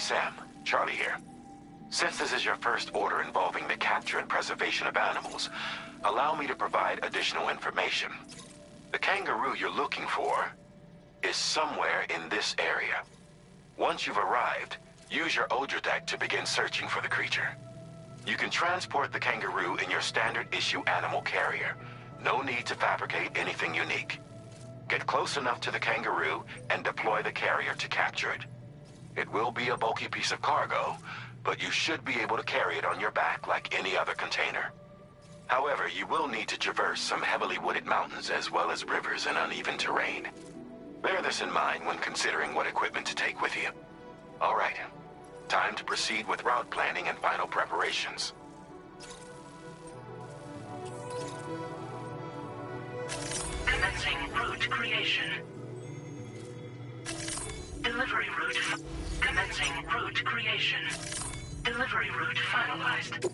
Sam. Charlie here. Since this is your first order involving the capture and preservation of animals, allow me to provide additional information. The kangaroo you're looking for is somewhere in this area. Once you've arrived, use your Odradek to begin searching for the creature. You can transport the kangaroo in your standard issue animal carrier. No need to fabricate anything unique. Get close enough to the kangaroo and deploy the carrier to capture it. It will be a bulky piece of cargo, but you should be able to carry it on your back like any other container. However, you will need to traverse some heavily wooded mountains as well as rivers and uneven terrain. Bear this in mind when considering what equipment to take with you. All right, time to proceed with route planning and final preparations. Commencing route creation. Delivery route. Commencing route creation. Delivery route finalized.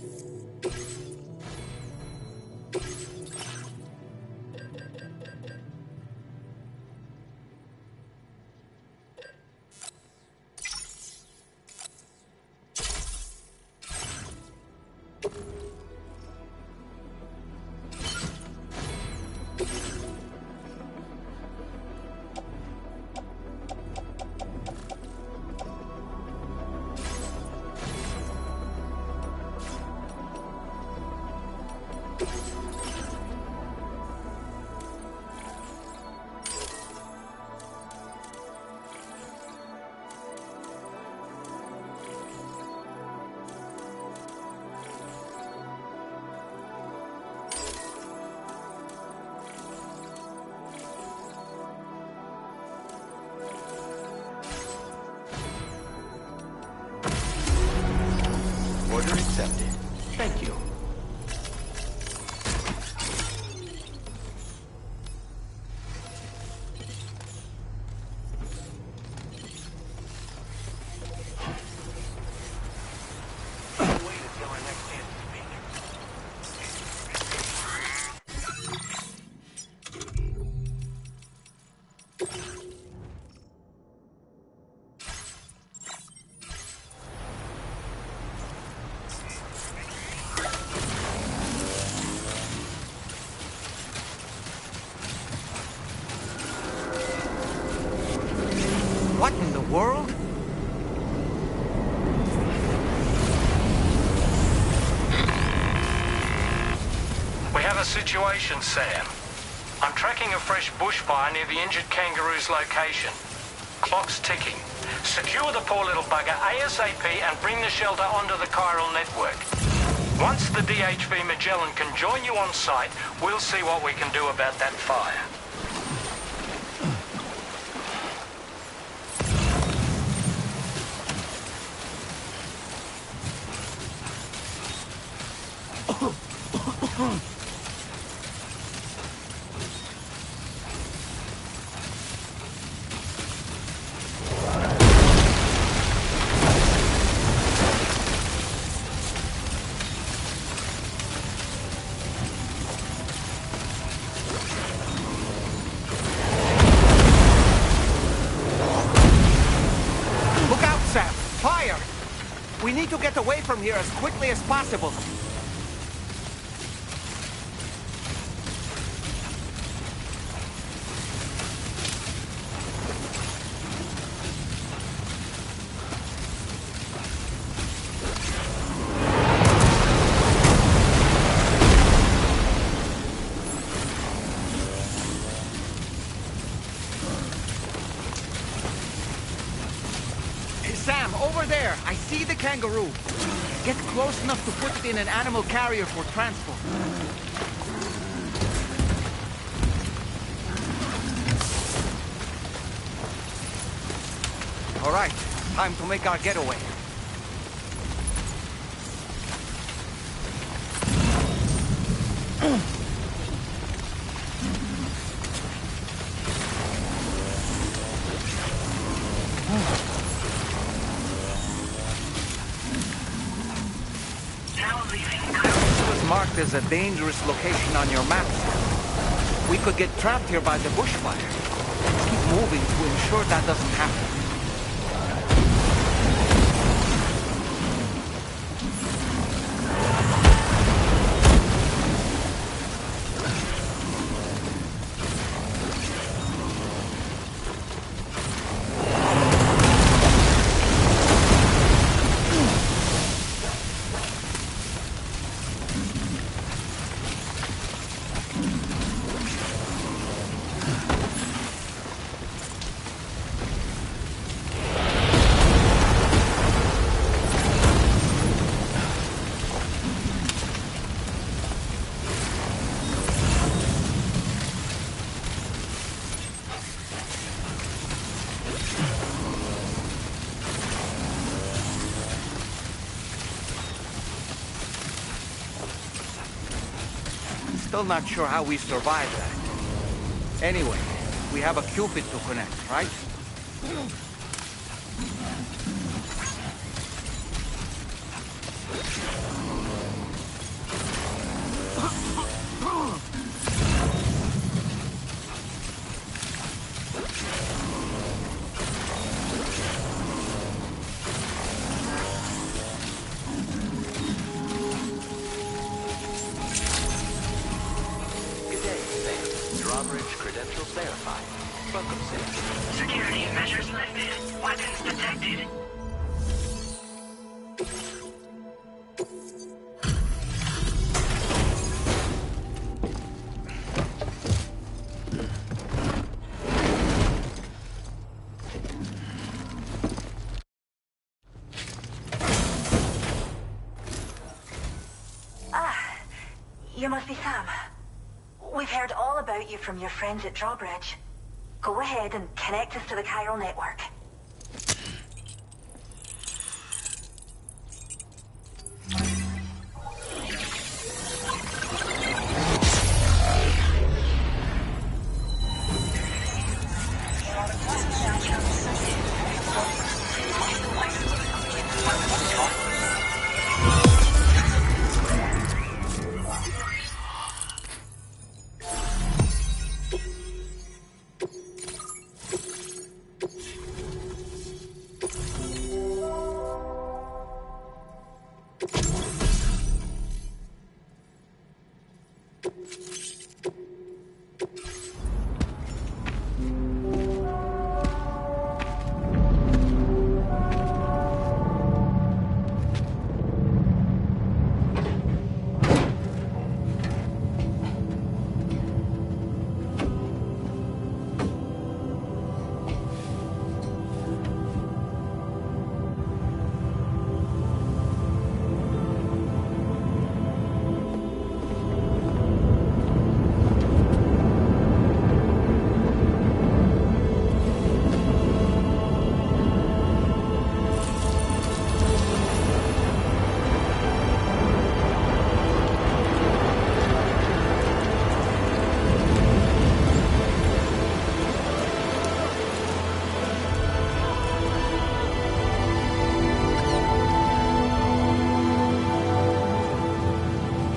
Order accepted. Thank you. What in the world? We have a situation, Sam. I'm tracking a fresh bushfire near the injured kangaroo's location. Clock's ticking. Secure the poor little bugger ASAP and bring the shelter onto the chiral network. Once the DHV Magellan can join you on site, we'll see what we can do about that fire. We need to get away from here as quickly as possible. Sam, over there! I see the kangaroo. Get close enough to put it in an animal carrier for transport. All right, time to make our getaway. Marked as a dangerous location on your map. We could get trapped here by the bushfire. Let's keep moving to ensure that doesn't happen. Still not sure how we survived that. Anyway, we have a Cupid to connect, right? Credentials verified. Welcome, Sam. Security measures lifted. Weapons detected. You must be Sam. We've heard all about you from your friends at Drawbridge. Go ahead and connect us to the chiral network.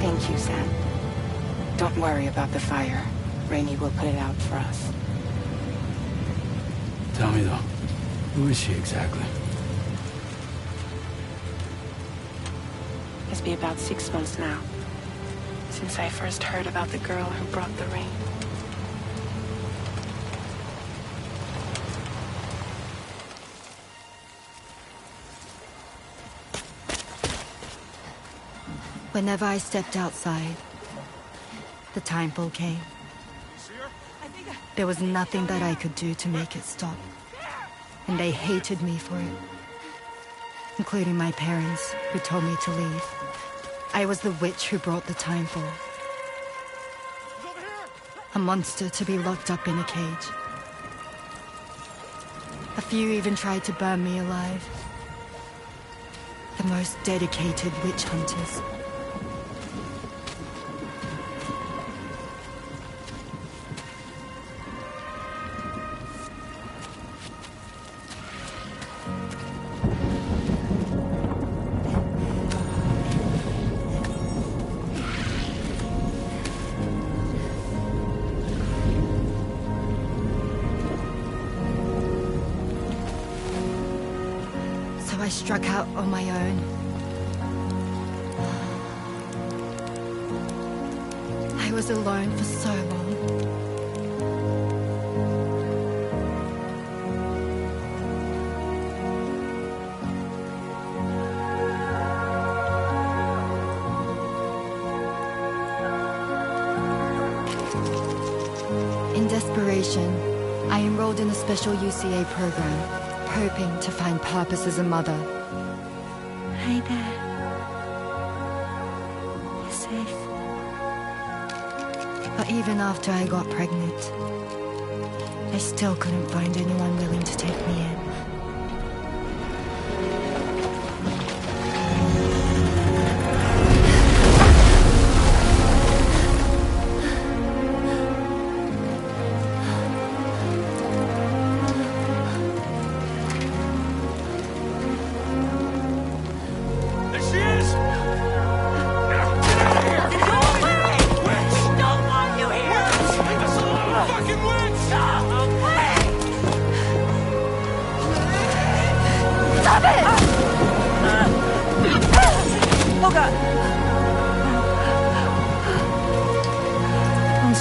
Thank you, Sam. Don't worry about the fire. Rainey will put it out for us. Tell me though, who is she exactly? It's been about 6 months now, since I first heard about the girl who brought the rain. Whenever I stepped outside, the timefall came. There was nothing that I could do to make it stop. And they hated me for it. Including my parents, who told me to leave. I was the witch who brought the timefall. A monster to be locked up in a cage. A few even tried to burn me alive. The most dedicated witch hunters. I struck out on my own. I was alone for so long. In desperation, I enrolled in a special UCA program. Hoping to find purpose as a mother. Hi there. You're safe. But even after I got pregnant, I still couldn't find anyone willing to take me in.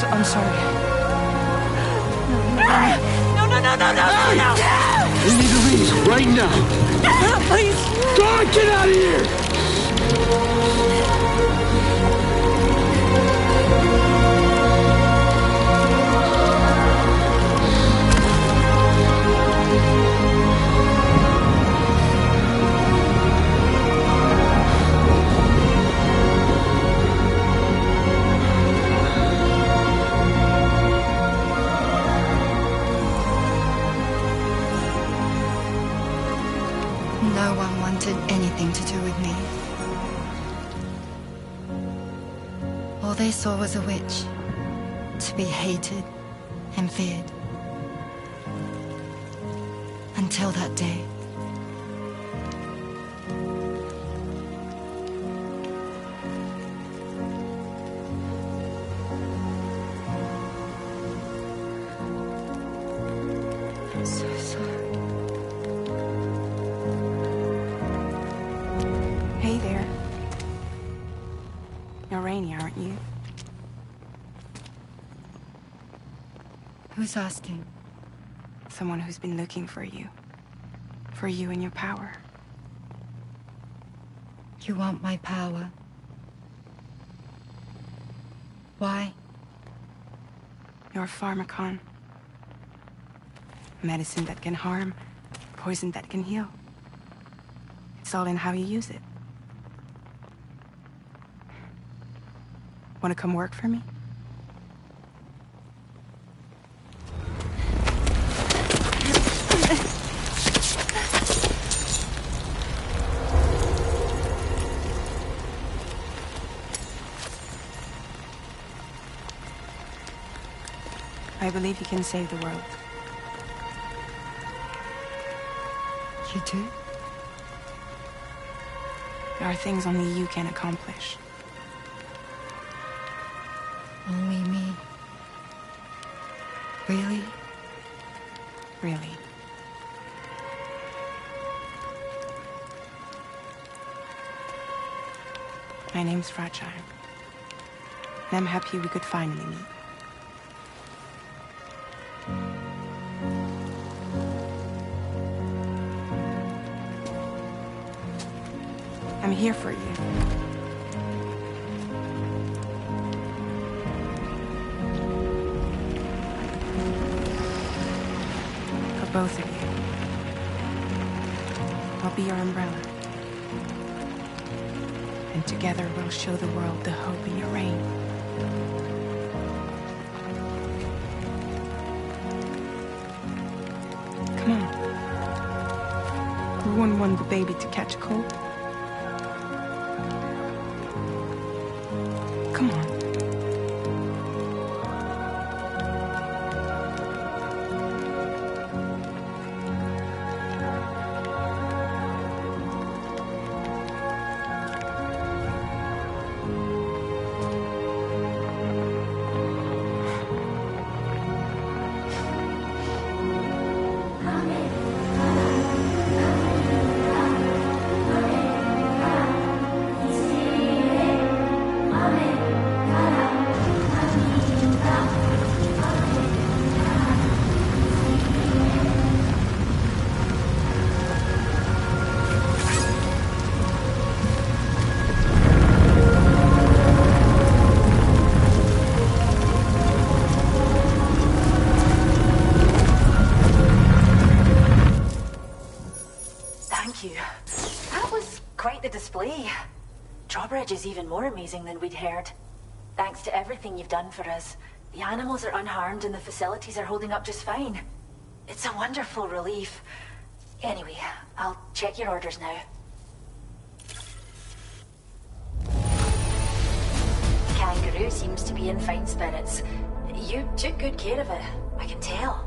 I'm sorry. No! We need to leave right now. Please! God, get out of here! No one wanted anything to do with me. All they saw was a witch, to be hated and feared. Until that day. I'm so sorry. Hey there. You're Rainey, aren't you? Who's asking? Someone who's been looking for you. For you and your power. You want my power? Why? You're a pharmacon. Medicine that can harm, poison that can heal. It's all in how you use it. Want to come work for me? I believe you can save the world. You do? There are things only you can accomplish. Only me. Really? Really. My name's Fragile. And I'm happy we could finally meet. I'm here for you. For both of you. I'll be your umbrella. And together we'll show the world the hope in your reign. Come on. Who wouldn't want the baby to catch a cold? Come on. Display. Drawbridge is even more amazing than we'd heard. Thanks to everything you've done for us, the animals are unharmed and the facilities are holding up just fine. It's a wonderful relief. Anyway, I'll check your orders now. Kangaroo seems to be in fine spirits. You took good care of it, I can tell.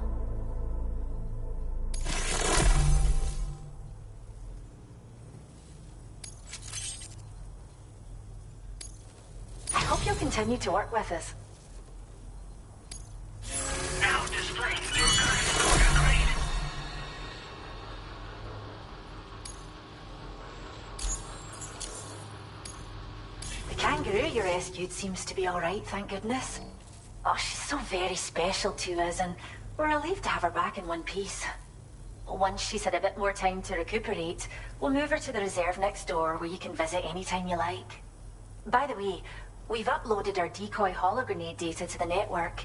You'll continue to work with us. Now displaying your current order grade. The kangaroo you rescued seems to be all right, thank goodness. Oh, she's so very special to us, and we're relieved to have her back in one piece. Once she's had a bit more time to recuperate, we'll move her to the reserve next door where you can visit anytime you like. By the way, we've uploaded our decoy hologrenade data to the network.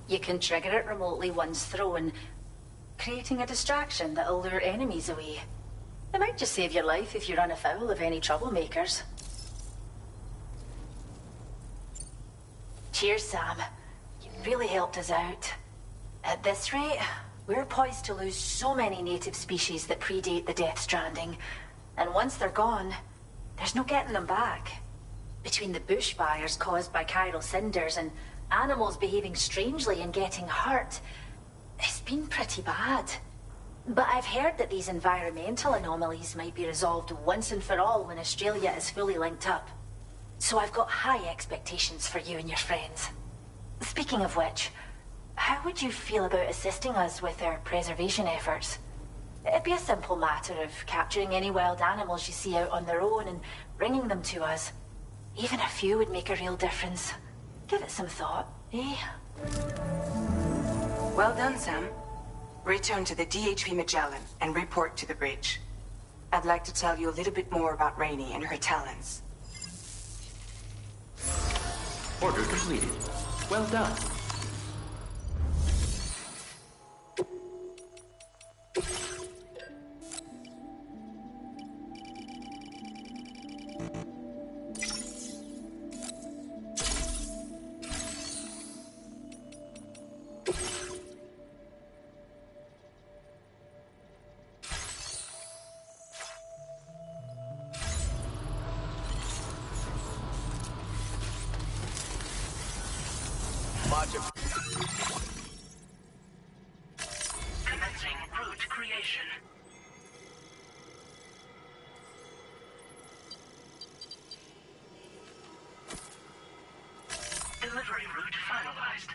You can trigger it remotely once thrown, creating a distraction that'll lure enemies away. It might just save your life if you run afoul of any troublemakers. Cheers, Sam. You really helped us out. At this rate, we're poised to lose so many native species that predate the Death Stranding. And once they're gone, there's no getting them back. Between the bushfires caused by chiral cinders and animals behaving strangely and getting hurt, it's been pretty bad. But I've heard that these environmental anomalies might be resolved once and for all when Australia is fully linked up. So I've got high expectations for you and your friends. Speaking of which, how would you feel about assisting us with our preservation efforts? It'd be a simple matter of capturing any wild animals you see out on their own and bringing them to us. Even a few would make a real difference. Give it some thought, eh? Well done, Sam. Return to the DHP Magellan and report to the bridge. I'd like to tell you a little bit more about Rainey and her talents. Order completed. Well done. Commencing route creation. Delivery route finalized.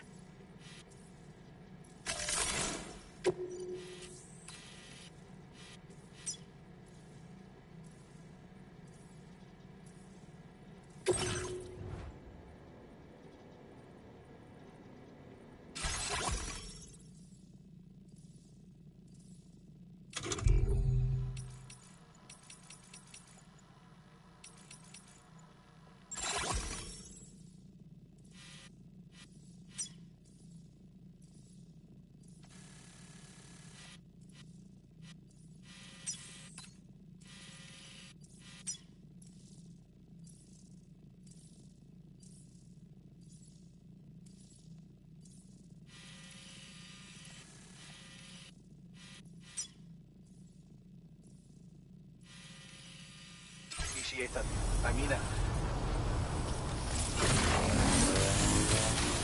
Appreciate that. I mean it.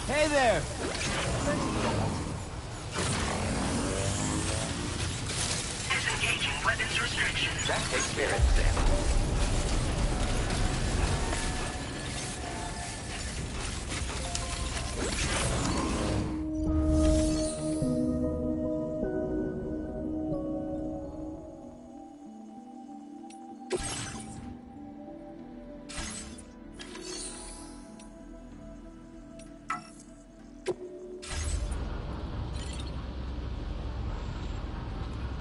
Hey there! Disengaging weapons restrictions. That takes care of it, Sam.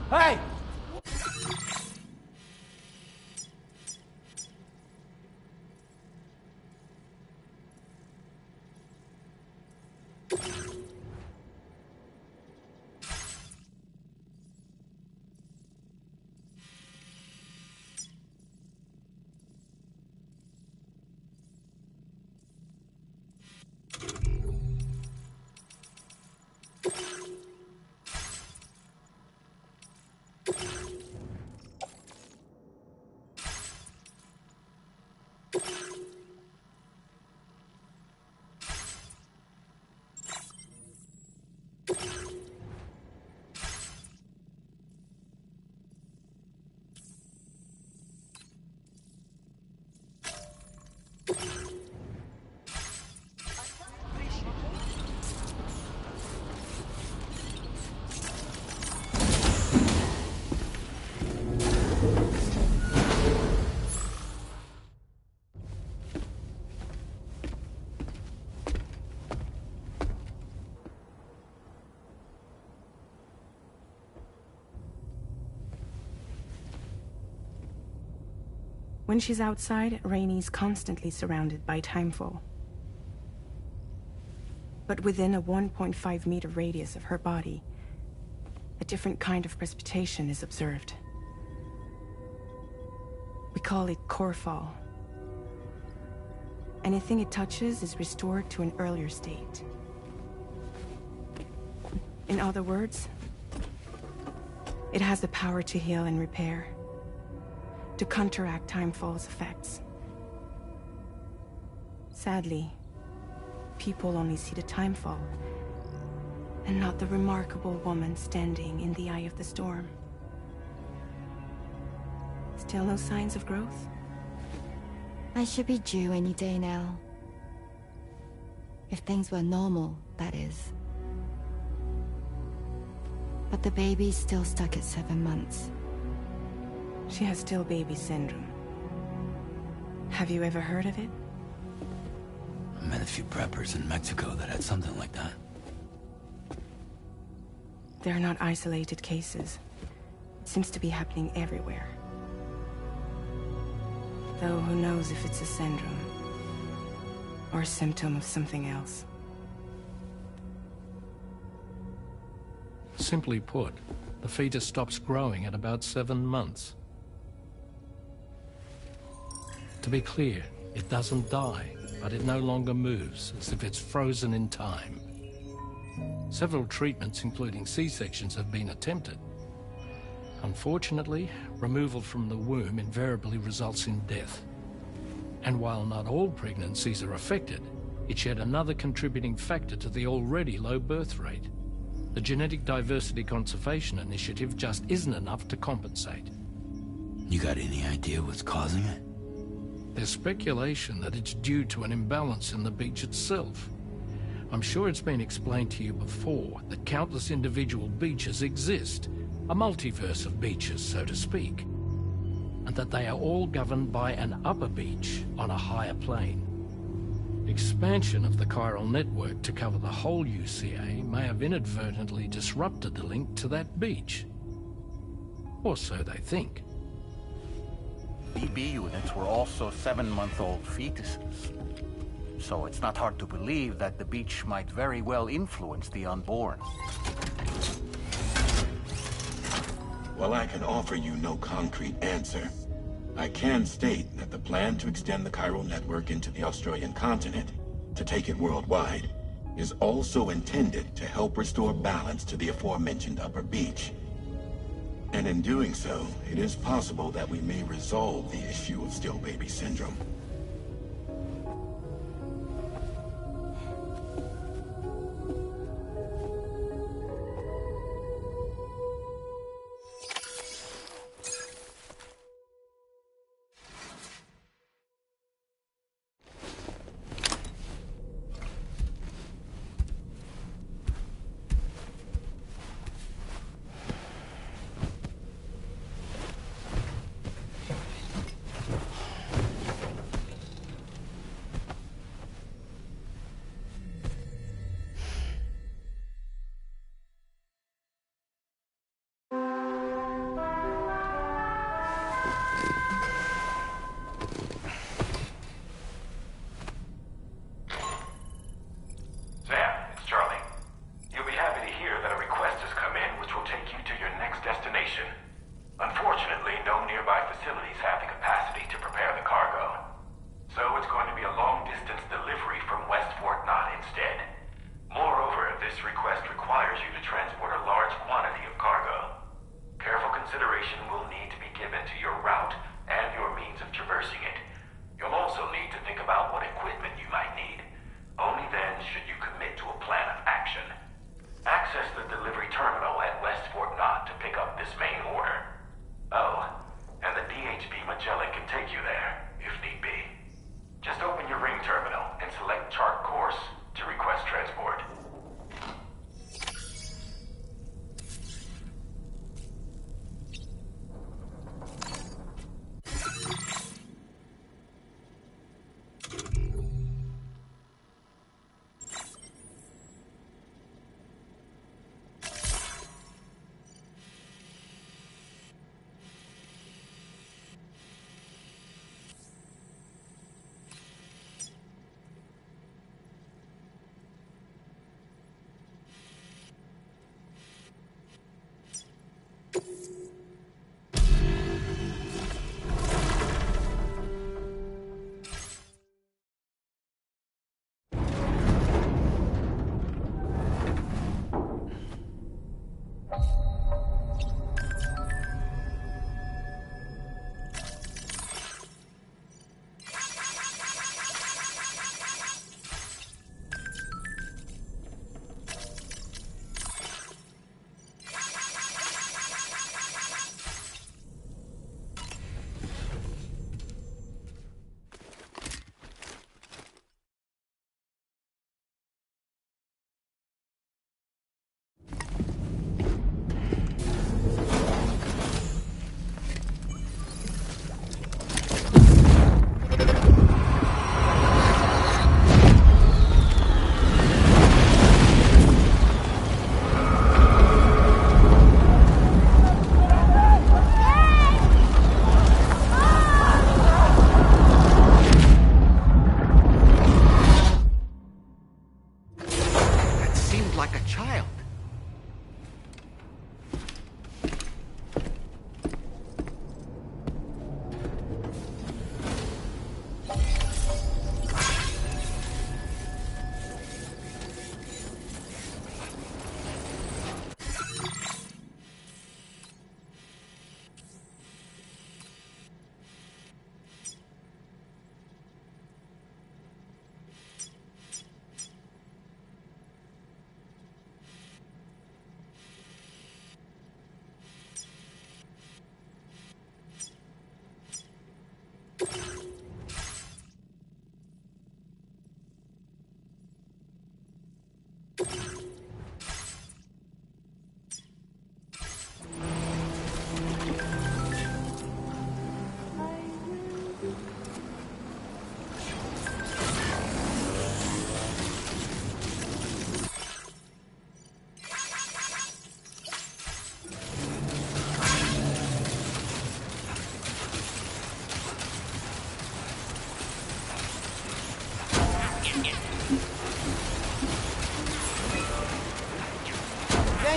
Hey! When she's outside, Rainey's constantly surrounded by timefall. But within a 1.5-meter radius of her body, a different kind of precipitation is observed. We call it core fall. Anything it touches is restored to an earlier state. In other words, it has the power to heal and repair, to counteract timefall's effects. Sadly, people only see the timefall, and not the remarkable woman standing in the eye of the storm. Still no signs of growth? I should be due any day now. If things were normal, that is. But the baby's still stuck at 7 months. She has still baby syndrome. Have you ever heard of it? I met a few preppers in Mexico that had something like that. They're not isolated cases. It seems to be happening everywhere. Though who knows if it's a syndrome or a symptom of something else. Simply put, the fetus stops growing at about 7 months. To be clear, it doesn't die, but it no longer moves, as if it's frozen in time. Several treatments, including C-sections, have been attempted. Unfortunately, removal from the womb invariably results in death. And while not all pregnancies are affected, it's yet another contributing factor to the already low birth rate. The Genetic Diversity Conservation Initiative just isn't enough to compensate. You got any idea what's causing it? There's speculation that it's due to an imbalance in the beach itself. I'm sure it's been explained to you before that countless individual beaches exist, a multiverse of beaches, so to speak, and that they are all governed by an upper beach on a higher plane. Expansion of the chiral network to cover the whole UCA may have inadvertently disrupted the link to that beach. Or so they think. BB units were also 7-month-old fetuses. So it's not hard to believe that the beach might very well influence the unborn. While I can offer you no concrete answer, I can state that the plan to extend the chiral network into the Australian continent, to take it worldwide, is also intended to help restore balance to the aforementioned upper beach. And in doing so, it is possible that we may resolve the issue of still baby syndrome.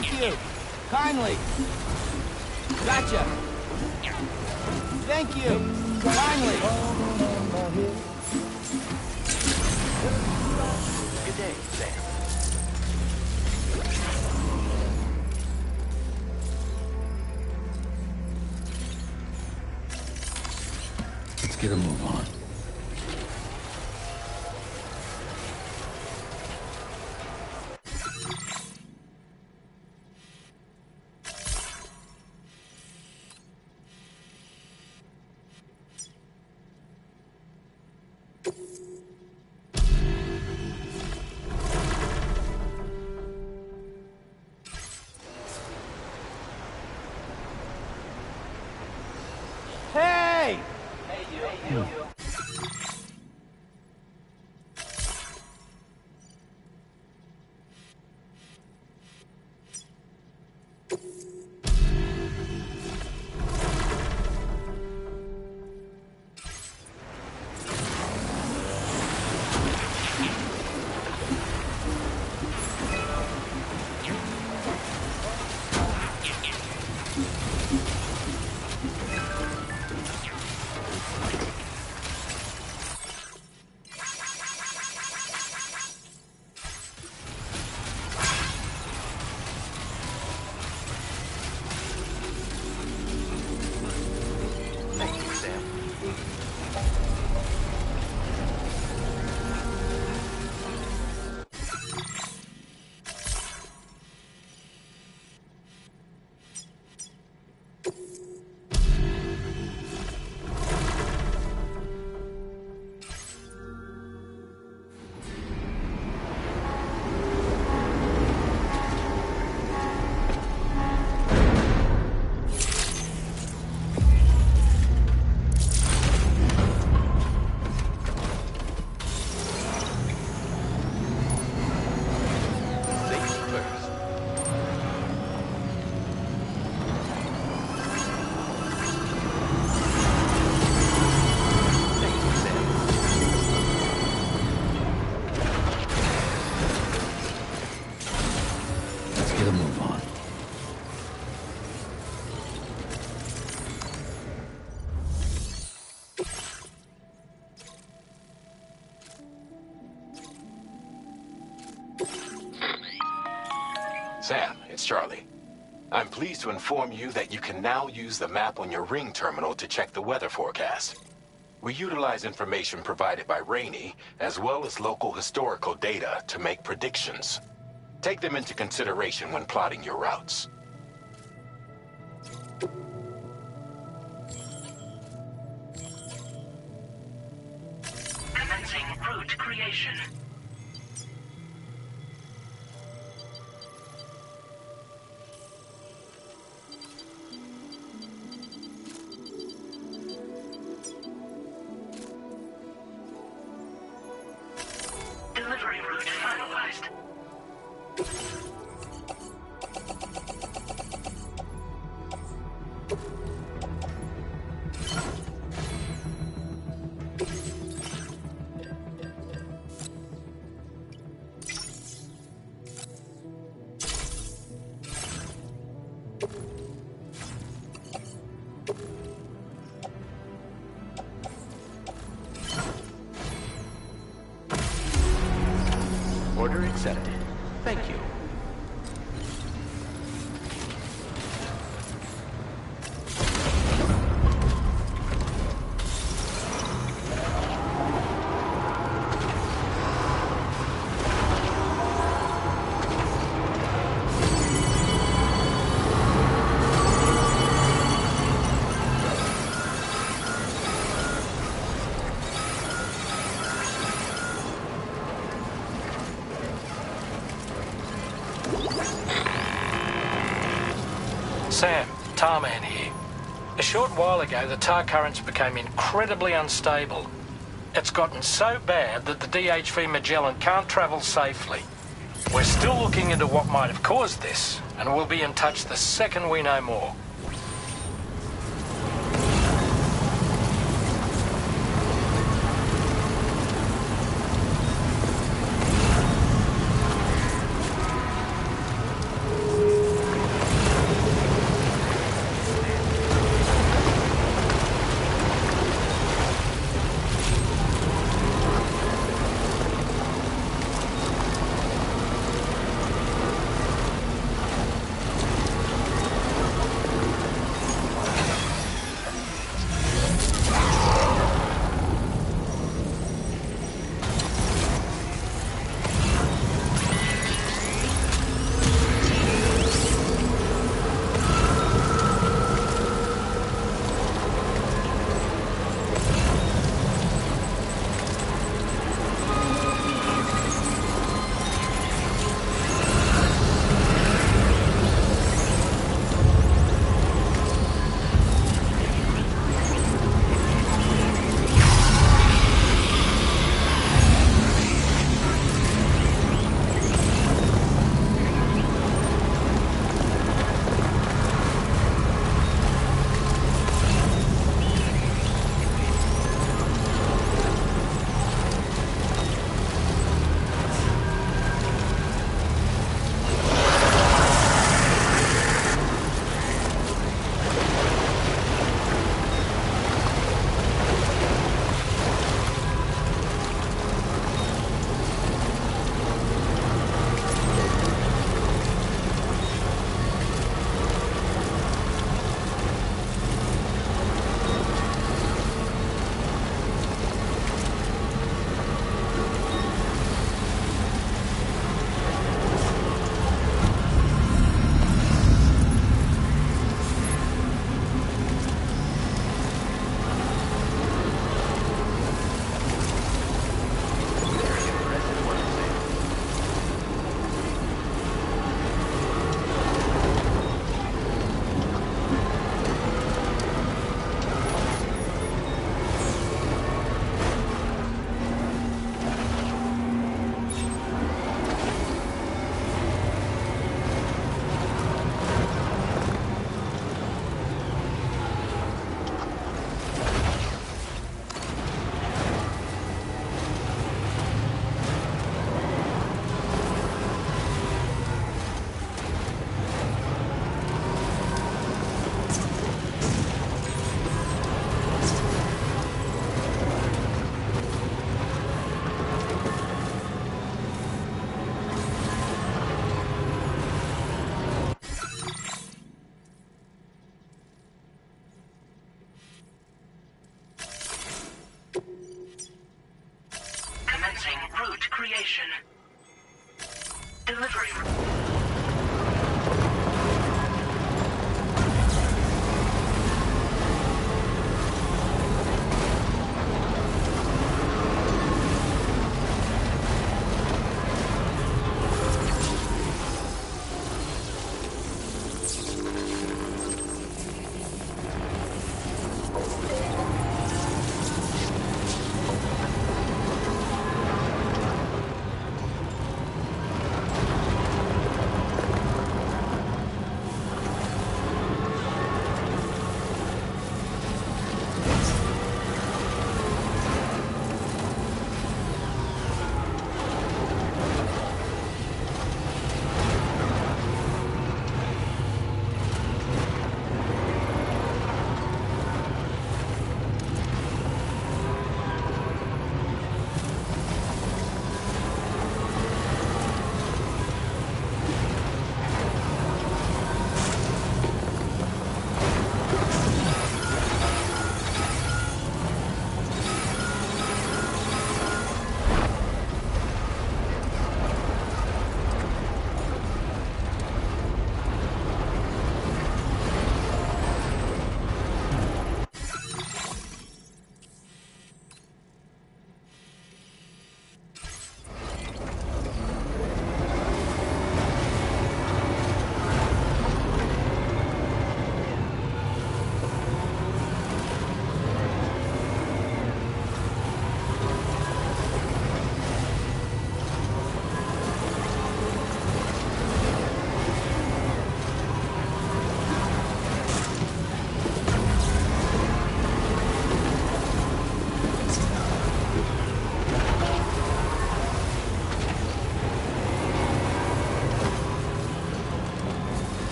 Thank you! Kindly! Gotcha! Thank you! Kindly! Good day, Sam. Let's get a move on. Hey! Thank you, Sam. Safety first. Thank you, Sam. Let's get a move on. Sam, it's Charlie. I'm pleased to inform you that you can now use the map on your ring terminal to check the weather forecast. We utilize information provided by Rainey, as well as local historical data, to make predictions. Take them into consideration when plotting your routes. Commencing route creation. Delivery route finalized. Order accepted. Thank you. Sam, Tarman here. A short while ago, the tar currents became incredibly unstable. It's gotten so bad that the DHV Magellan can't travel safely. We're still looking into what might have caused this, and we'll be in touch the second we know more. Delivery.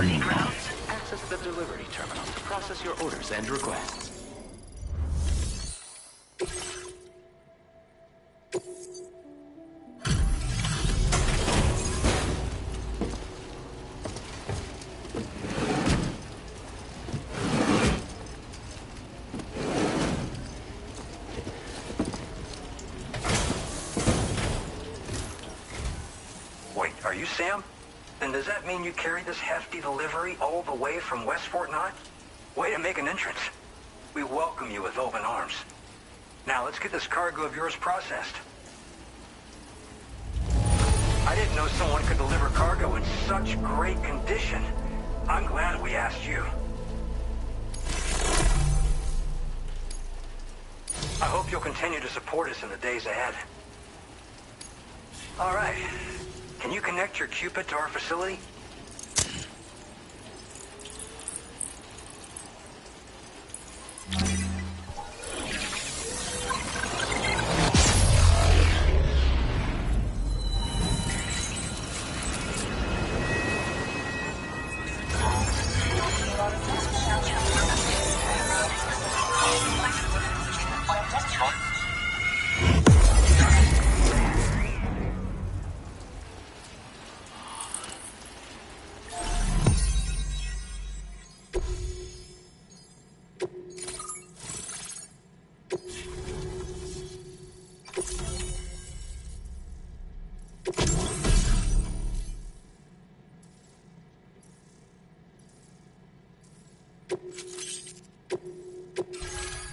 Facility grounds. Access the delivery terminal to process your orders and requests. Wait, are you Sam? Then does that mean you carried this hefty delivery all the way from West Fort Knott? Way to make an entrance. We welcome you with open arms. Now let's get this cargo of yours processed. I didn't know someone could deliver cargo in such great condition. I'm glad we asked you. I hope you'll continue to support us in the days ahead. All right. Can you connect your Cupid to our facility?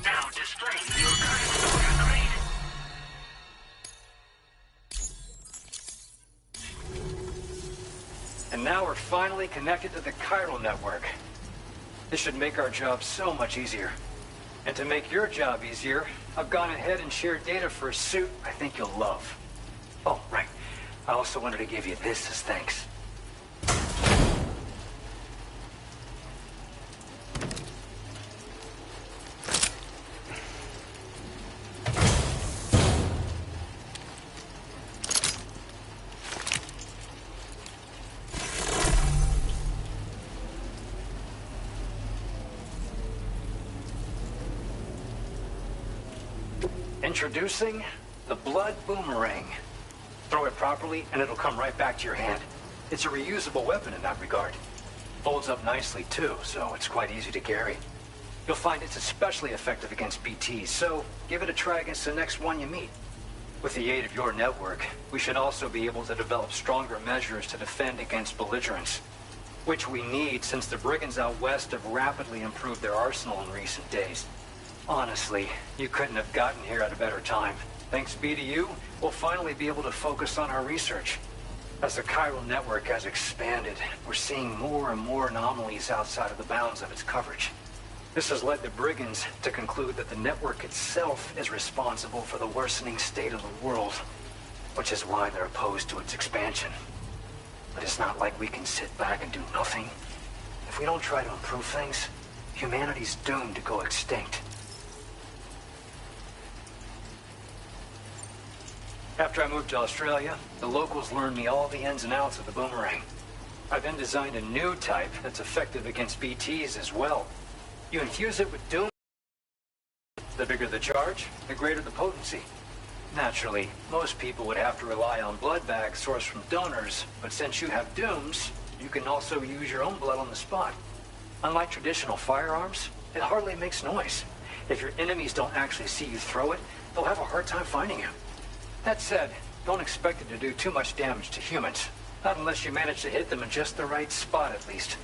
Now displaying your current order grade. And now we're finally connected to the chiral network. This should make our job so much easier. And to make your job easier, I've gone ahead and shared data for a suit I think you'll love. Oh, right. I also wanted to give you this as thanks. Introducing the Blood Boomerang. Throw it properly and it'll come right back to your hand. It's a reusable weapon in that regard. Folds up nicely too, so it's quite easy to carry. You'll find it's especially effective against BTs, so give it a try against the next one you meet. With the aid of your network, we should also be able to develop stronger measures to defend against belligerents, which we need since the brigands out west have rapidly improved their arsenal in recent days. Honestly, you couldn't have gotten here at a better time. Thanks be to you, we'll finally be able to focus on our research. As the chiral network has expanded, we're seeing more and more anomalies outside of the bounds of its coverage. This has led the brigands to conclude that the network itself is responsible for the worsening state of the world, which is why they're opposed to its expansion. But it's not like we can sit back and do nothing. If we don't try to improve things, humanity's doomed to go extinct. After I moved to Australia, the locals learned me all the ins and outs of the boomerang. I then designed a new type that's effective against BTs as well. You infuse it with doom. The bigger the charge, the greater the potency. Naturally, most people would have to rely on blood bags sourced from donors, but since you have dooms, you can also use your own blood on the spot. Unlike traditional firearms, it hardly makes noise. If your enemies don't actually see you throw it, they'll have a hard time finding you. That said, don't expect it to do too much damage to humans. Not unless you manage to hit them in just the right spot, at least.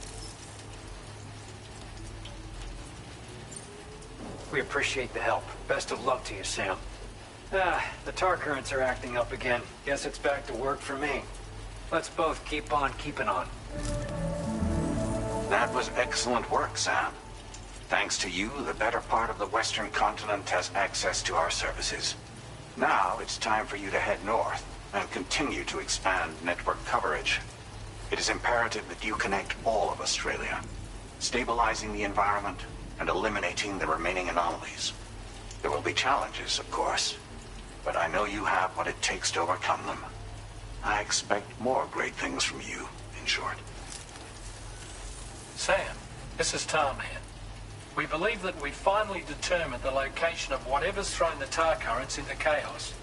We appreciate the help. Best of luck to you, Sam. The tar currents are acting up again. Guess it's back to work for me. Let's both keep on keeping on. That was excellent work, Sam. Thanks to you, the better part of the Western continent has access to our services. Now it's time for you to head north and continue to expand network coverage. It is imperative that you connect all of Australia, stabilizing the environment and eliminating the remaining anomalies. There will be challenges, of course, but I know you have what it takes to overcome them. I expect more great things from you, in short. Sam, this is Tom here. We believe that we finally determined the location of whatever's thrown the tar currents into chaos.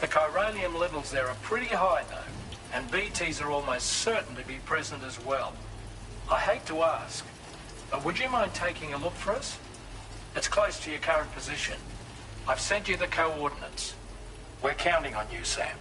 The chironium levels there are pretty high, though, and BTs are almost certain to be present as well. I hate to ask, but would you mind taking a look for us? It's close to your current position. I've sent you the coordinates. We're counting on you, Sam.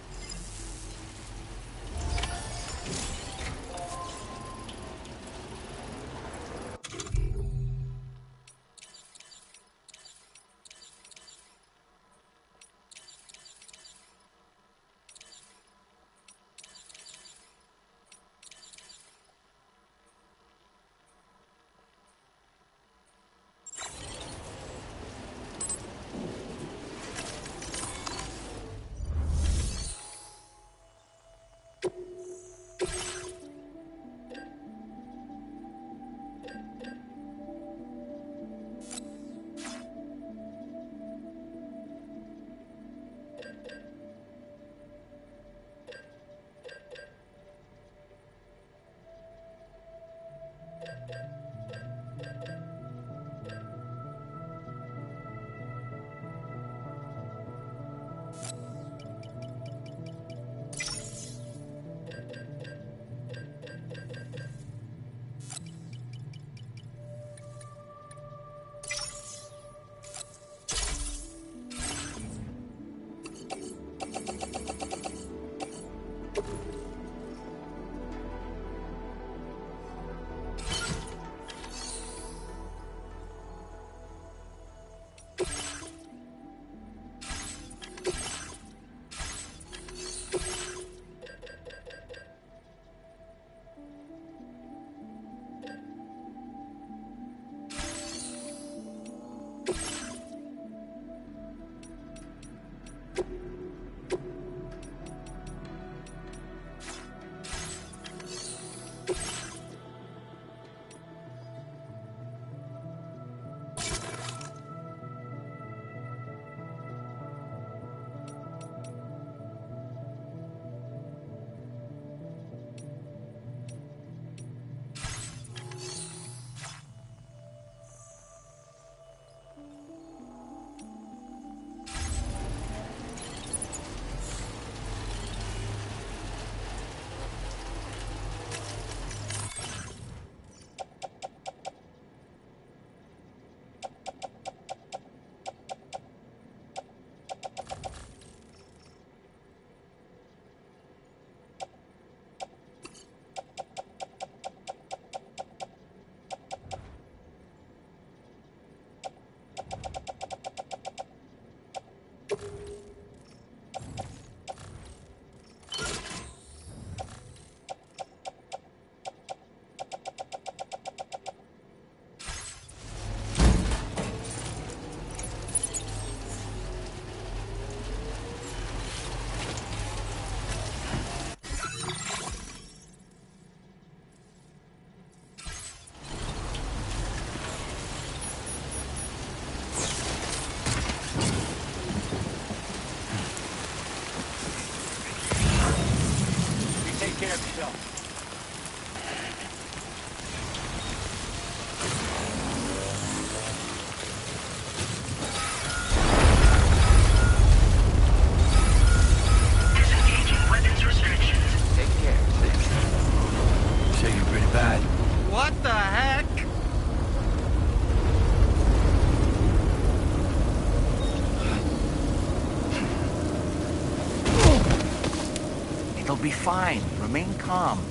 It'll be fine. Remain calm.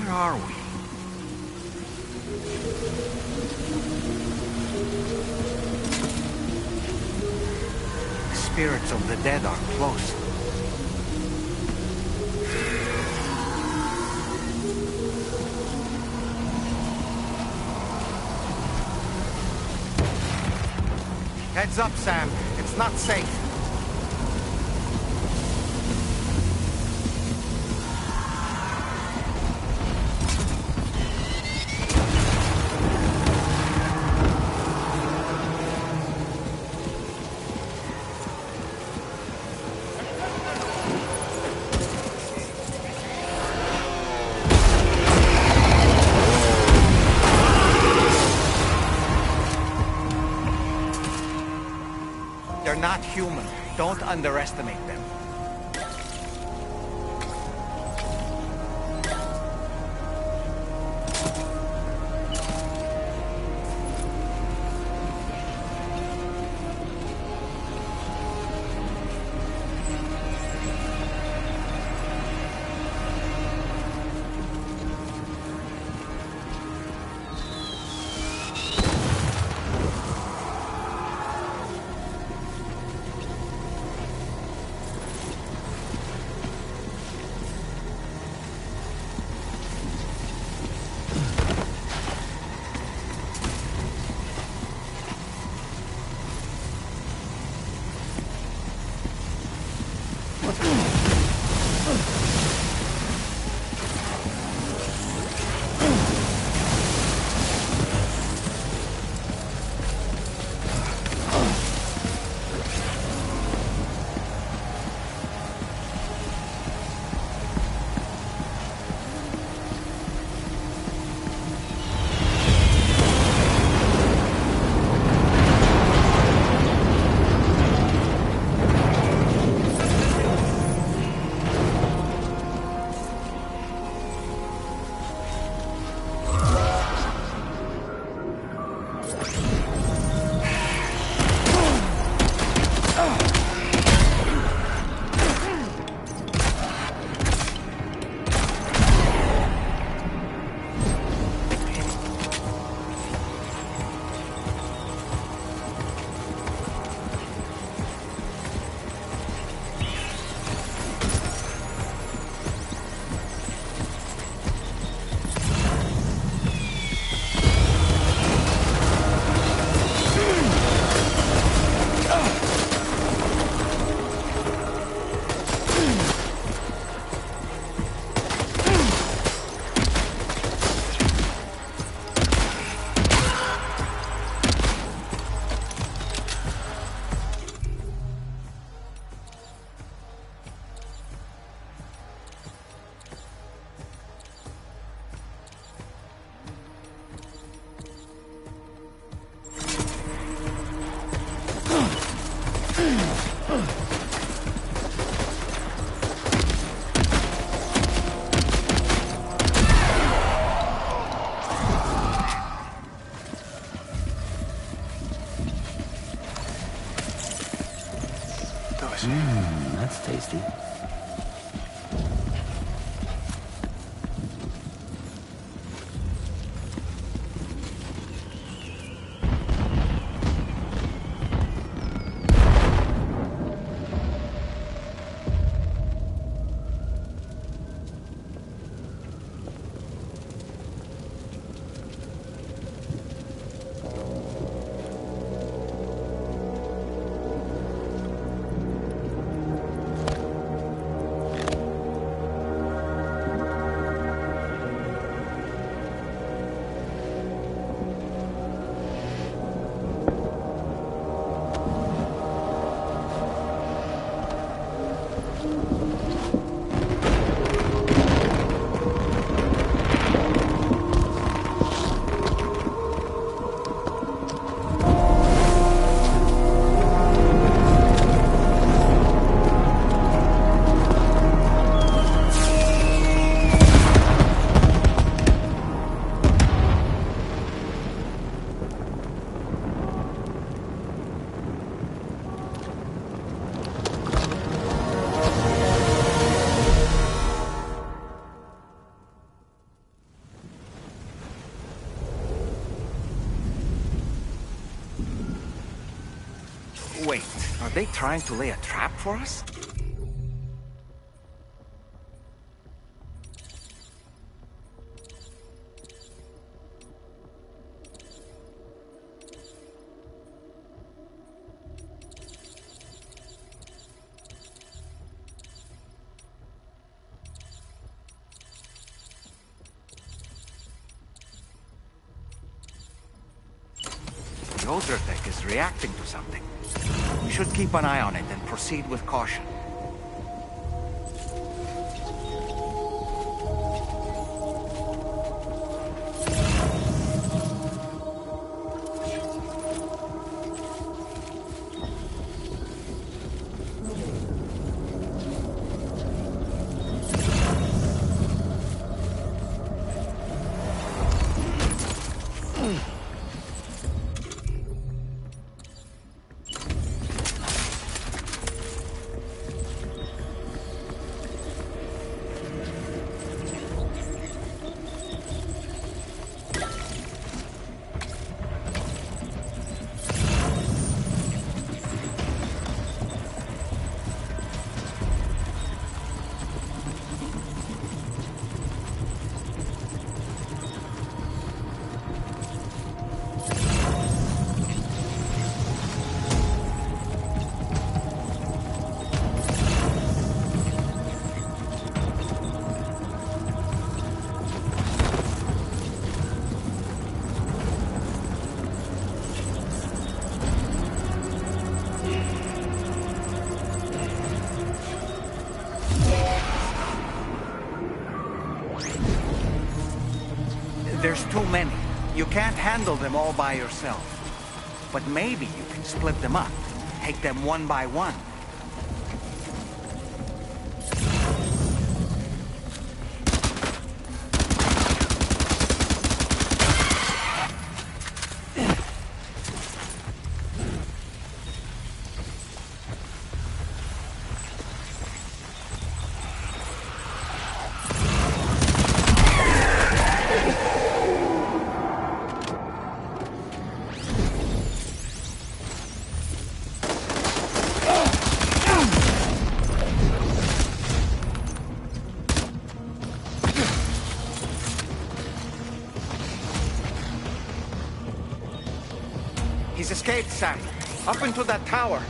Where are we? The spirits of the dead are close. Heads up, Sam. It's not safe. They're not human. Don't underestimate them. delicious. That's tasty. Wait, are they trying to lay a trap for us? The older tech is reacting to something. We should keep an eye on it and proceed with caution. There's too many. You can't handle them all by yourself. But maybe you can split them up. Take them one by one. He's escaped, Sam. Up into that tower.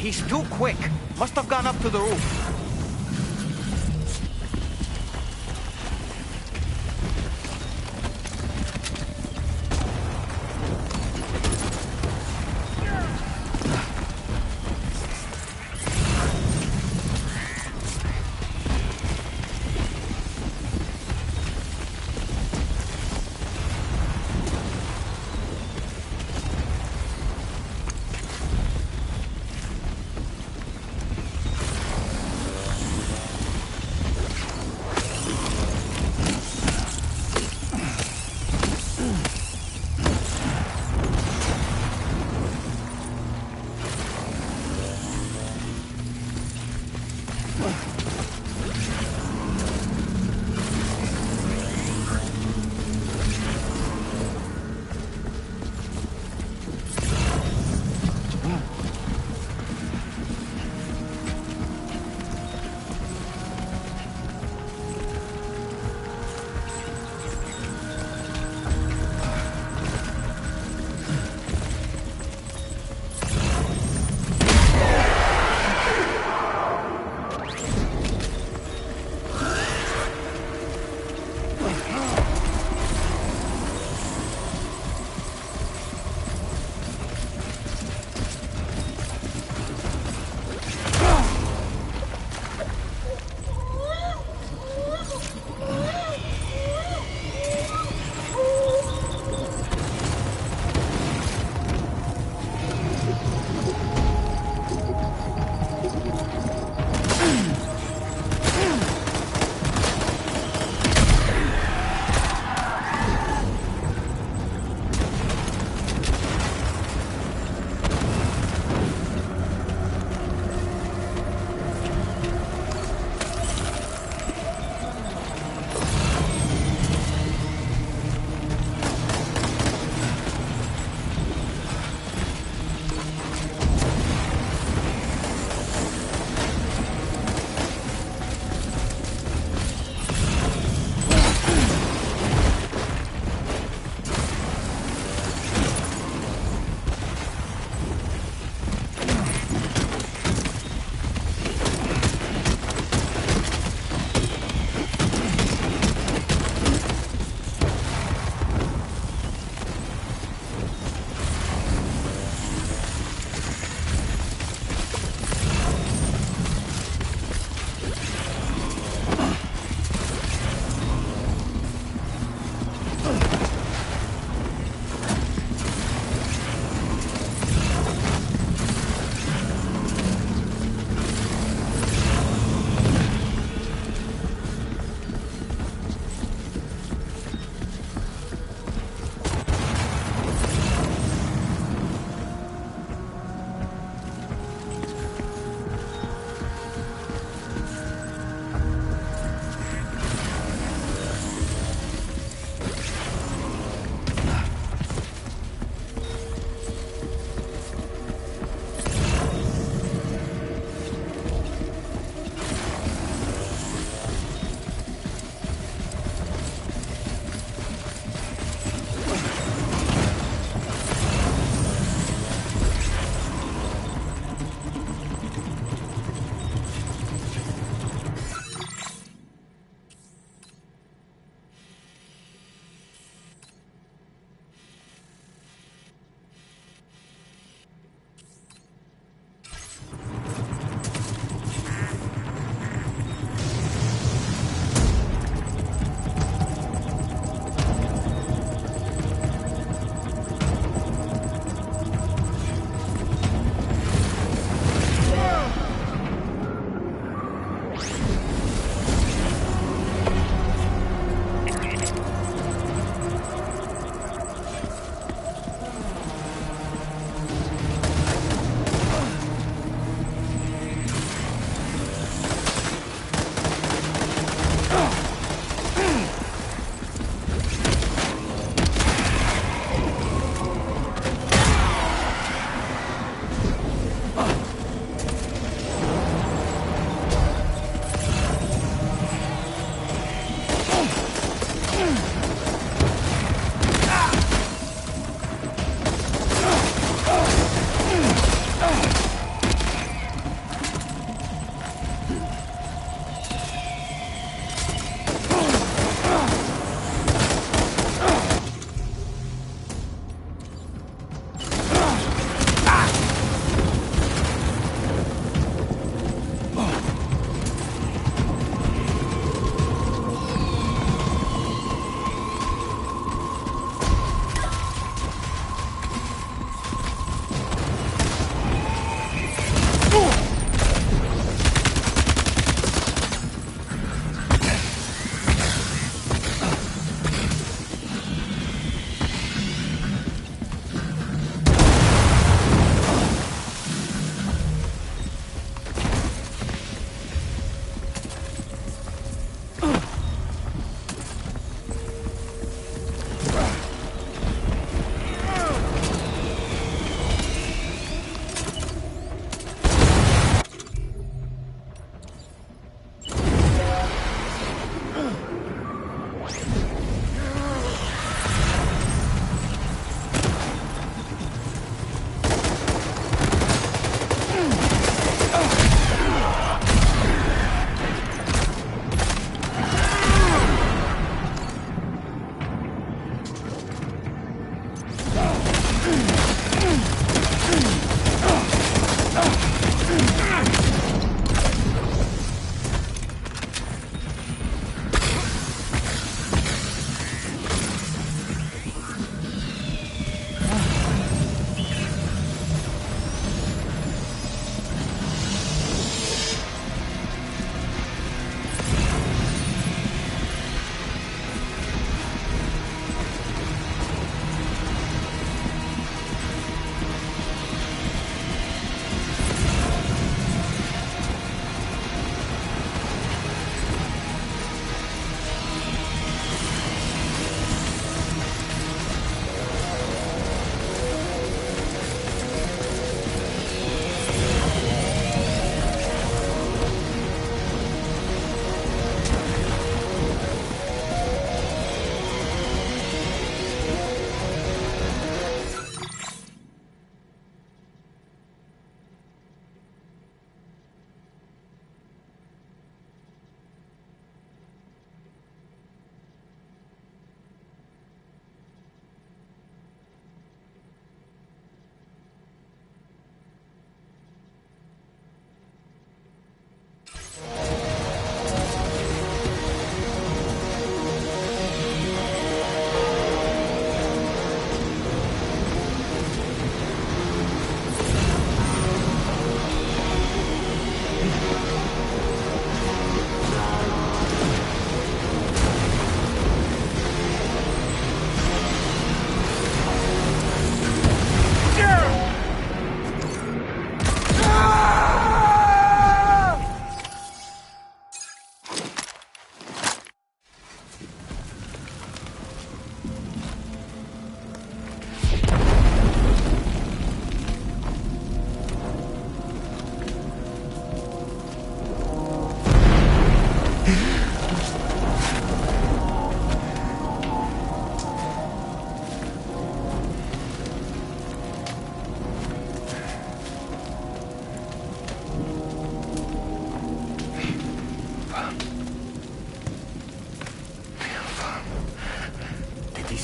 He's too quick. Must have gone up to the roof.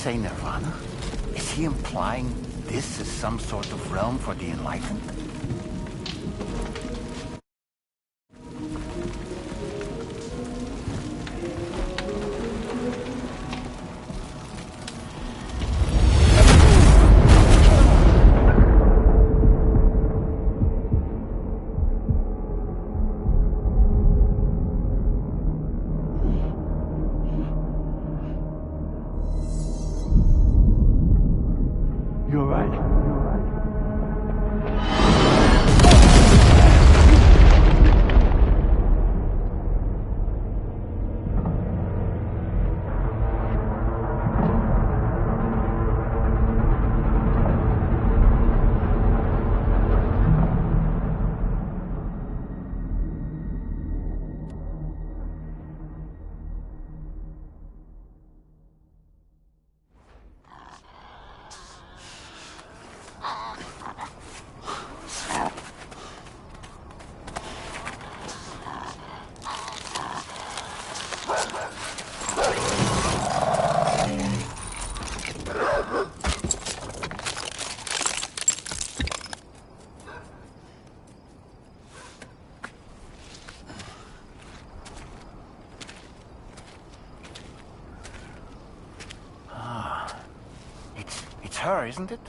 say Nirvana? Is he implying this is some sort of realm for the enlightened? You're right. It's her, isn't it?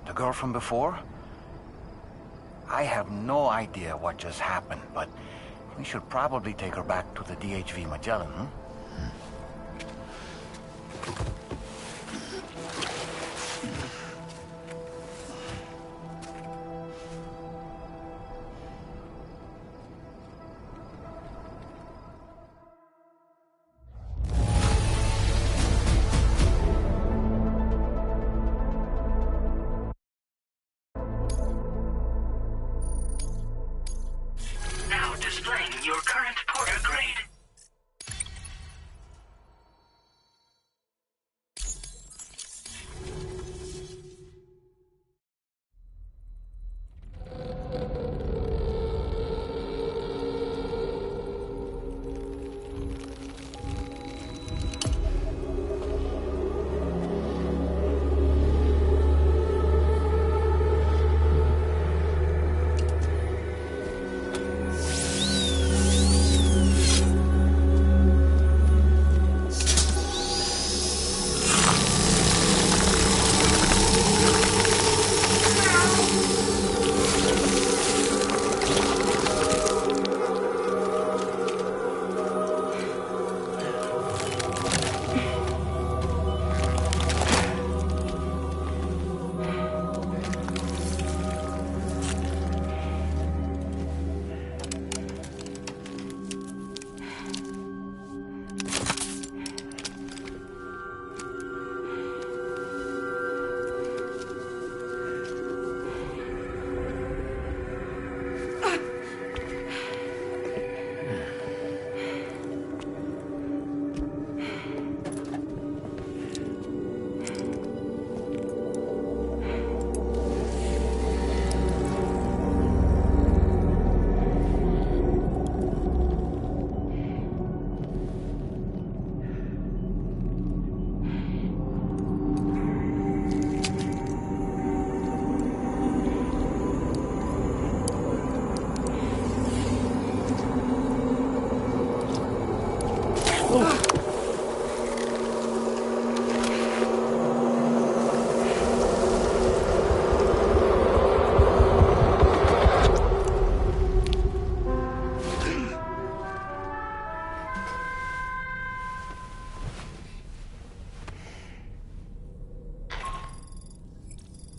The girl from before? I have no idea what just happened, but we should probably take her back to the DHV Magellan, hmm? Now displaying your current porter grade.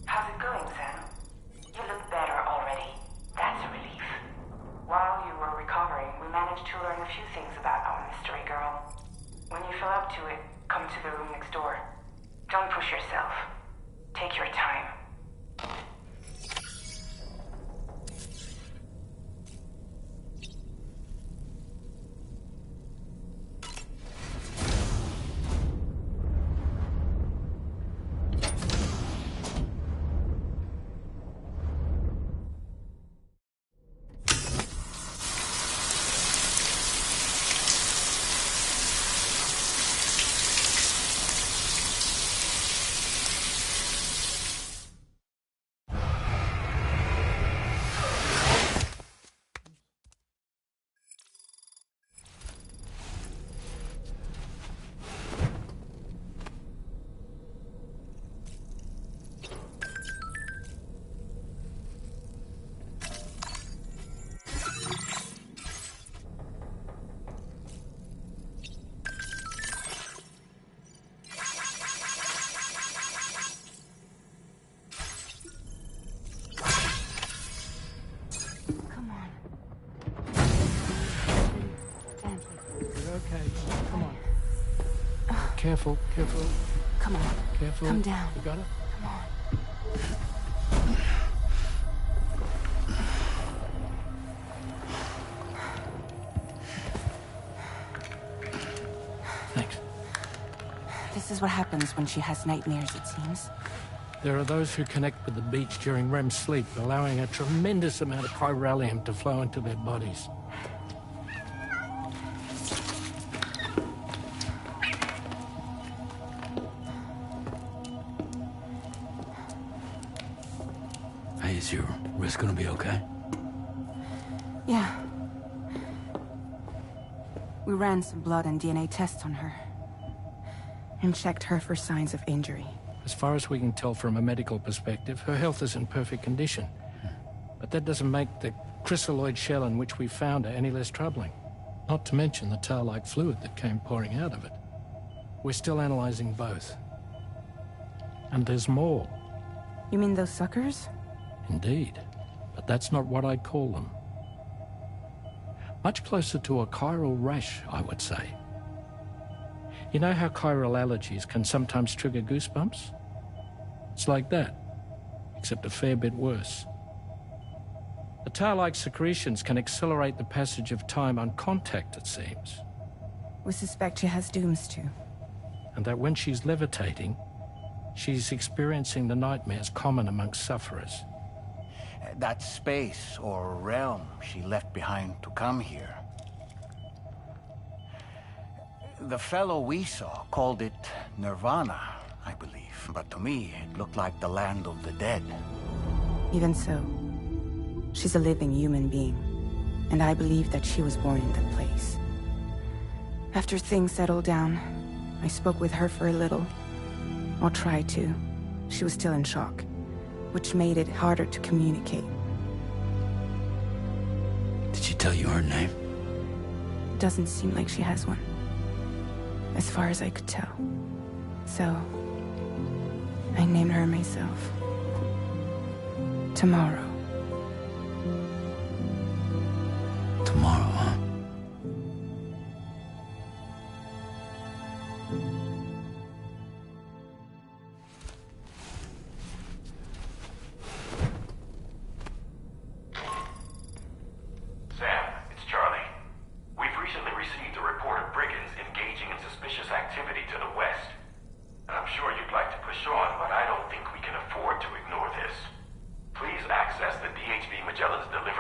How's it going, Sam? You look better already. That's a relief. While you were recovering, we managed to learn a few things about our mystery girl. When you feel up to it, come to the room next door. Don't push yourself. Take your time. Careful, careful. Come on. Careful. Come down. You got it? Come on. Thanks. This is what happens when she has nightmares, it seems. There are those who connect with the beach during REM sleep, allowing a tremendous amount of chiralium to flow into their bodies. Hey, is your wrist gonna be okay? Yeah. We ran some blood and DNA tests on her. And checked her for signs of injury. As far as we can tell from a medical perspective, her health is in perfect condition. But that doesn't make the chrysaloid shell in which we found her any less troubling. Not to mention the tar-like fluid that came pouring out of it. We're still analyzing both. And there's more. You mean those suckers? Indeed. But that's not what I'd call them. Much closer to a chiral rash, I would say. You know how chiral allergies can sometimes trigger goosebumps? It's like that, except a fair bit worse. The tar-like secretions can accelerate the passage of time on contact, it seems. We suspect she has dooms too. And that when she's levitating, she's experiencing the nightmares common amongst sufferers. That space or realm she left behind to come here. The fellow we saw called it Nirvana, I believe. But to me, it looked like the land of the dead. Even so, she's a living human being. And I believe that she was born in that place. After things settled down, I spoke with her for a little. Or tried to. She was still in shock, which made it harder to communicate. Did she tell you her name? Doesn't seem like she has one. As far as I could tell. So, I named her myself. Tomorrow. Tomorrow, huh? Sam, it's Charlie. We've recently received a report of brigands engaging in suspicious activity to the west. And I'm sure you'd like to push on, but I don't think we can afford to ignore this. Please access the DHV Magellan's delivery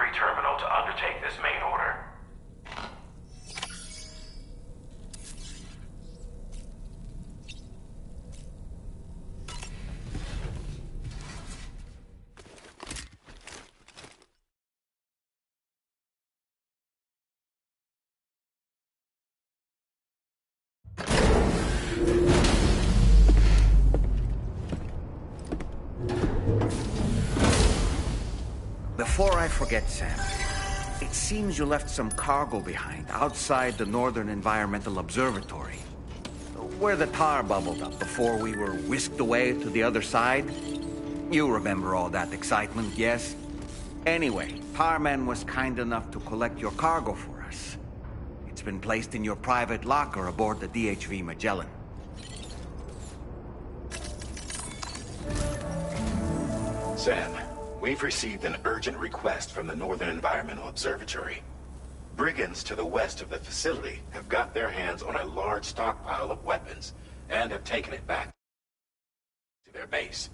Before I forget, Sam, it seems you left some cargo behind outside the Northern Environmental Observatory, where the tar bubbled up before we were whisked away to the other side. You remember all that excitement, yes? Anyway, Tarman was kind enough to collect your cargo for us. It's been placed in your private locker aboard the DHV Magellan. Sam, we've received an urgent request from the Northern Environmental Observatory. Brigands to the west of the facility have got their hands on a large stockpile of weapons and have taken it back to their base.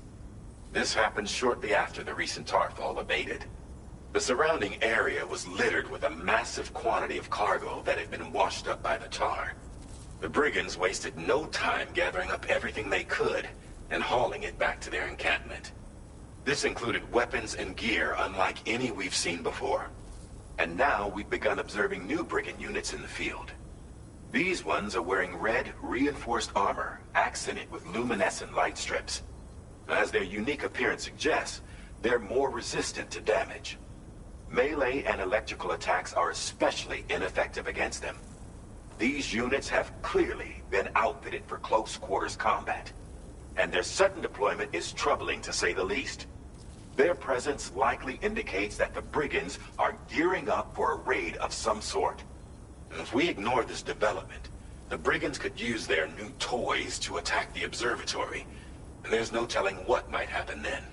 This happened shortly after the recent tarfall abated. The surrounding area was littered with a massive quantity of cargo that had been washed up by the tar. The brigands wasted no time gathering up everything they could and hauling it back to their encampment. This included weapons and gear unlike any we've seen before. And now we've begun observing new brigand units in the field. These ones are wearing red, reinforced armor, accented with luminescent light strips. As their unique appearance suggests, they're more resistant to damage. Melee and electrical attacks are especially ineffective against them. These units have clearly been outfitted for close quarters combat, and their sudden deployment is troubling to say the least. Their presence likely indicates that the brigands are gearing up for a raid of some sort. And if we ignore this development, the brigands could use their new toys to attack the observatory, and there's no telling what might happen then.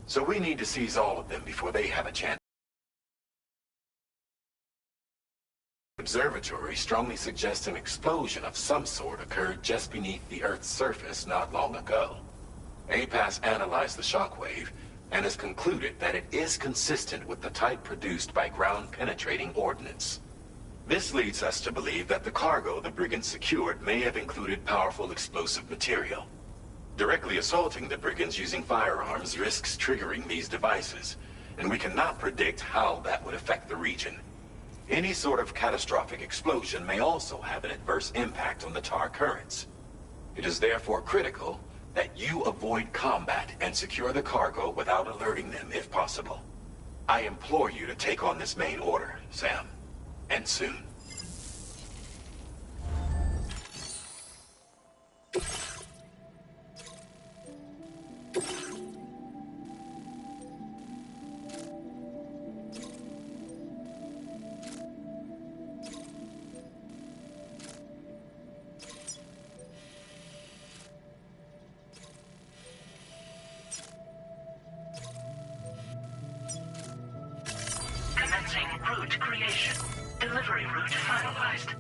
So we need to seize all of them before they have a chance. The observatory strongly suggests an explosion of some sort occurred just beneath the Earth's surface not long ago. APAS analyzed the shockwave and has concluded that it is consistent with the type produced by ground-penetrating ordnance. This leads us to believe that the cargo the brigands secured may have included powerful explosive material. Directly assaulting the brigands using firearms risks triggering these devices, and we cannot predict how that would affect the region. Any sort of catastrophic explosion may also have an adverse impact on the tar currents. It is therefore critical that you avoid combat and secure the cargo without alerting them if possible. I implore you to take on this main order, Sam. And soon. Commencing route creation. Delivery route finalized.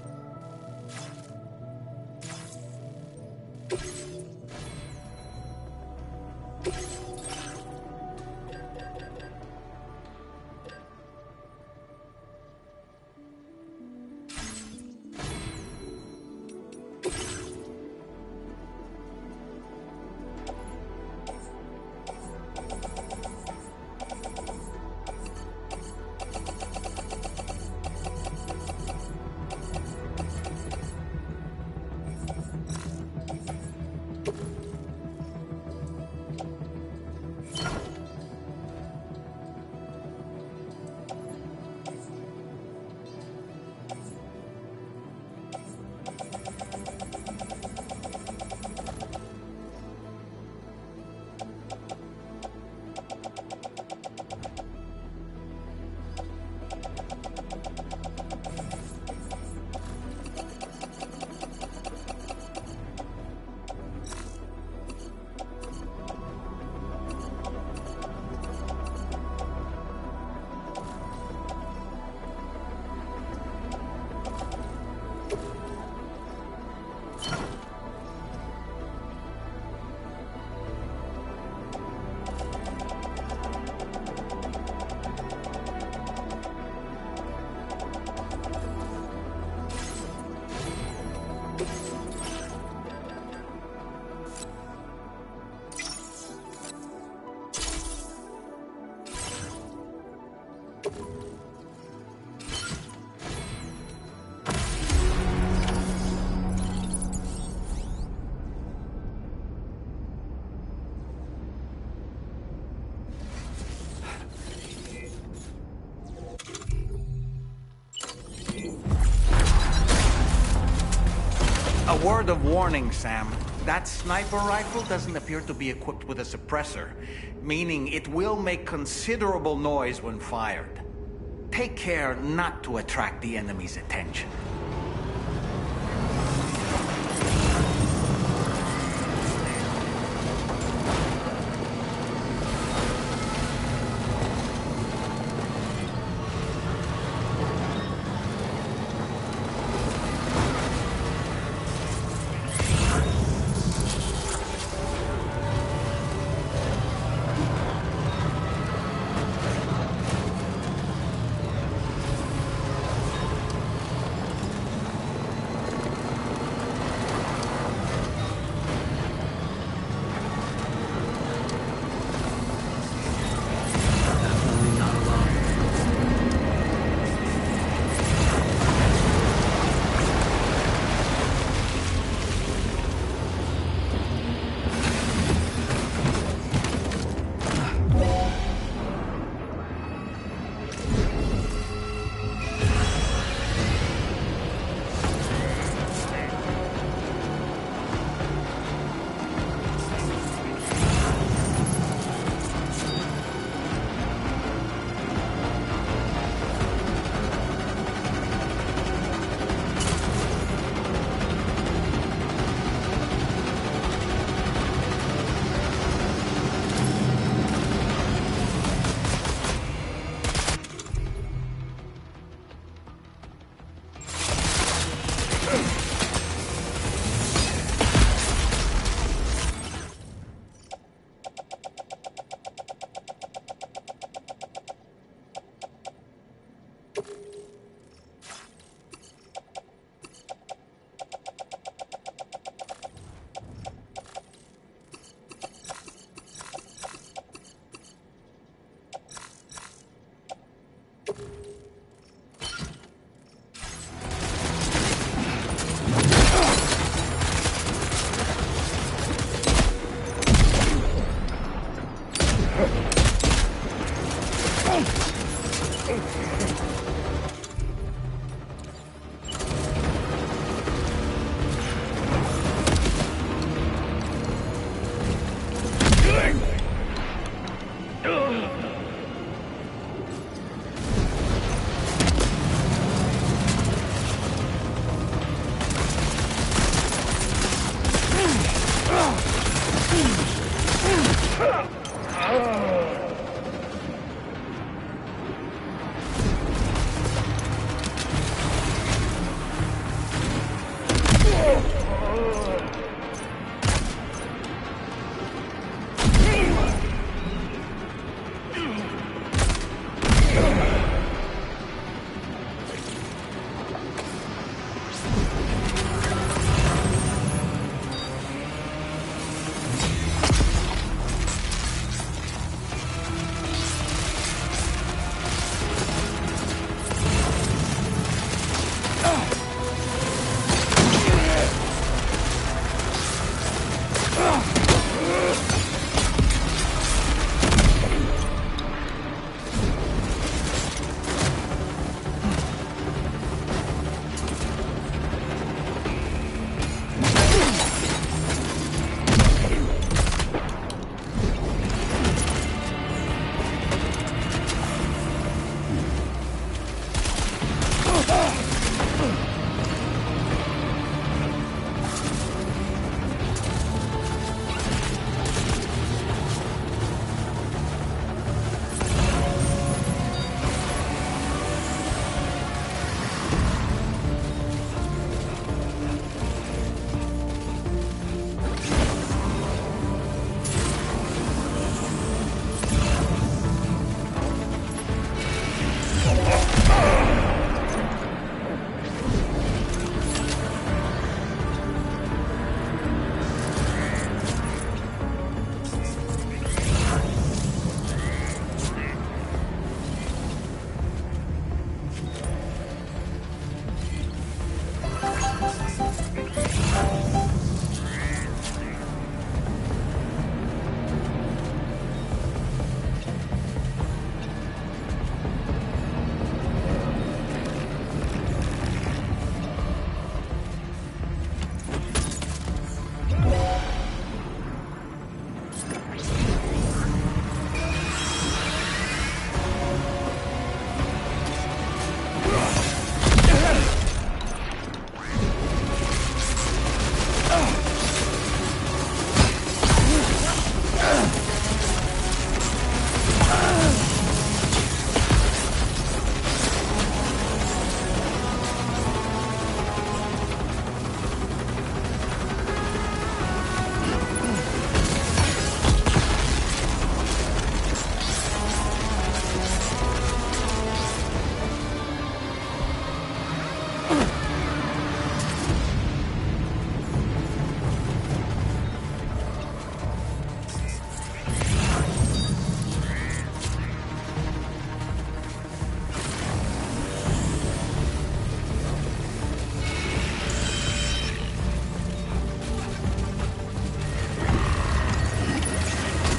A word of warning, Sam. That sniper rifle doesn't appear to be equipped with a suppressor, meaning it will make considerable noise when fired. Take care not to attract the enemy's attention.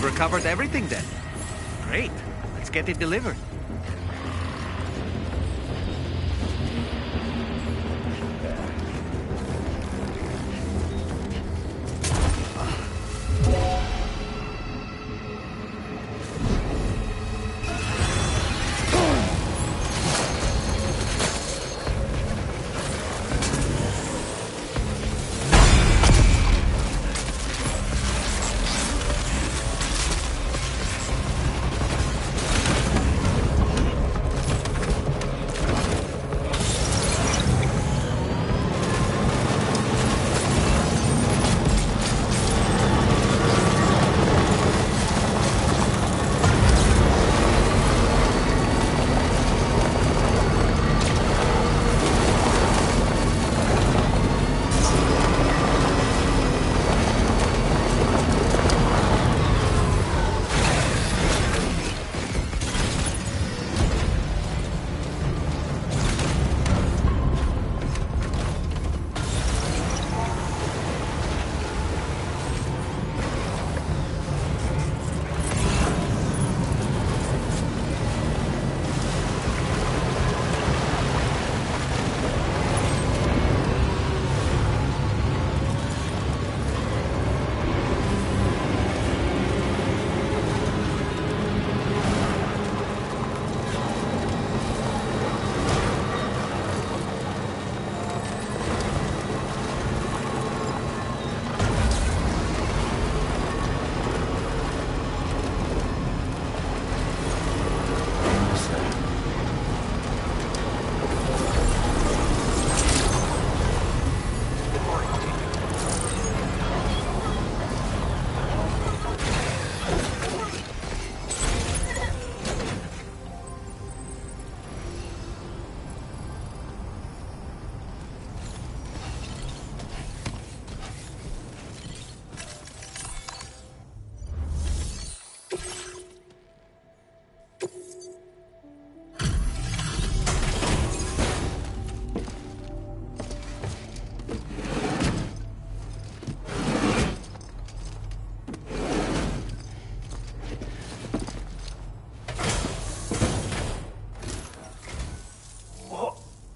recovered everything then. Great. Let's get it delivered.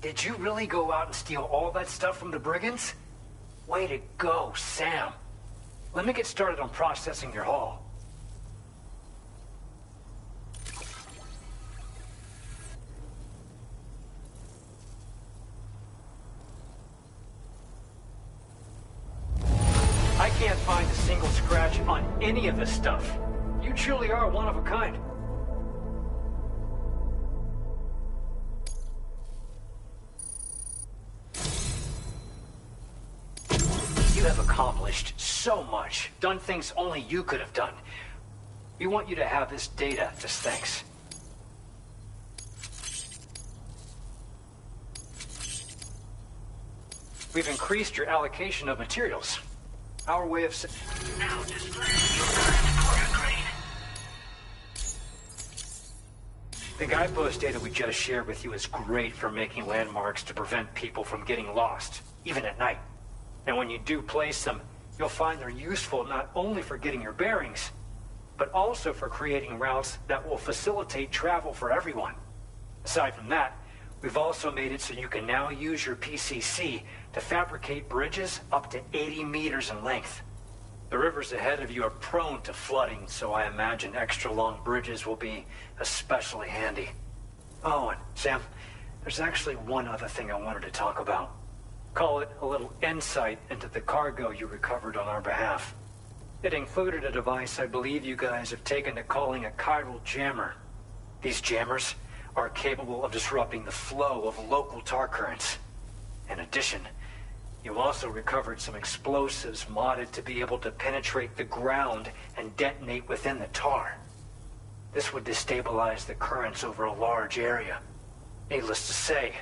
Did you really go out and steal all that stuff from the brigands? Way to go, Sam. Let me get started on processing your haul. I can't find a single scratch on any of this stuff. You truly are one of a kind. You have accomplished so much, done things only you could have done. We want you to have this data as thanks. We've increased your allocation of materials. Our way of... Now displaying your current order grade. The guidepost data we just shared with you is great for making landmarks to prevent people from getting lost, even at night. And when you do place them, you'll find they're useful not only for getting your bearings, but also for creating routes that will facilitate travel for everyone. Aside from that, we've also made it so you can now use your PCC to fabricate bridges up to 80 meters in length. The rivers ahead of you are prone to flooding, so I imagine extra long bridges will be especially handy. Oh, and Sam, there's actually one other thing I wanted to talk about. Call it a little insight into the cargo you recovered on our behalf. It included a device I believe you guys have taken to calling a chiral jammer. These jammers are capable of disrupting the flow of local tar currents. In addition, you also recovered some explosives modded to be able to penetrate the ground and detonate within the tar. This would destabilize the currents over a large area. Needless to say,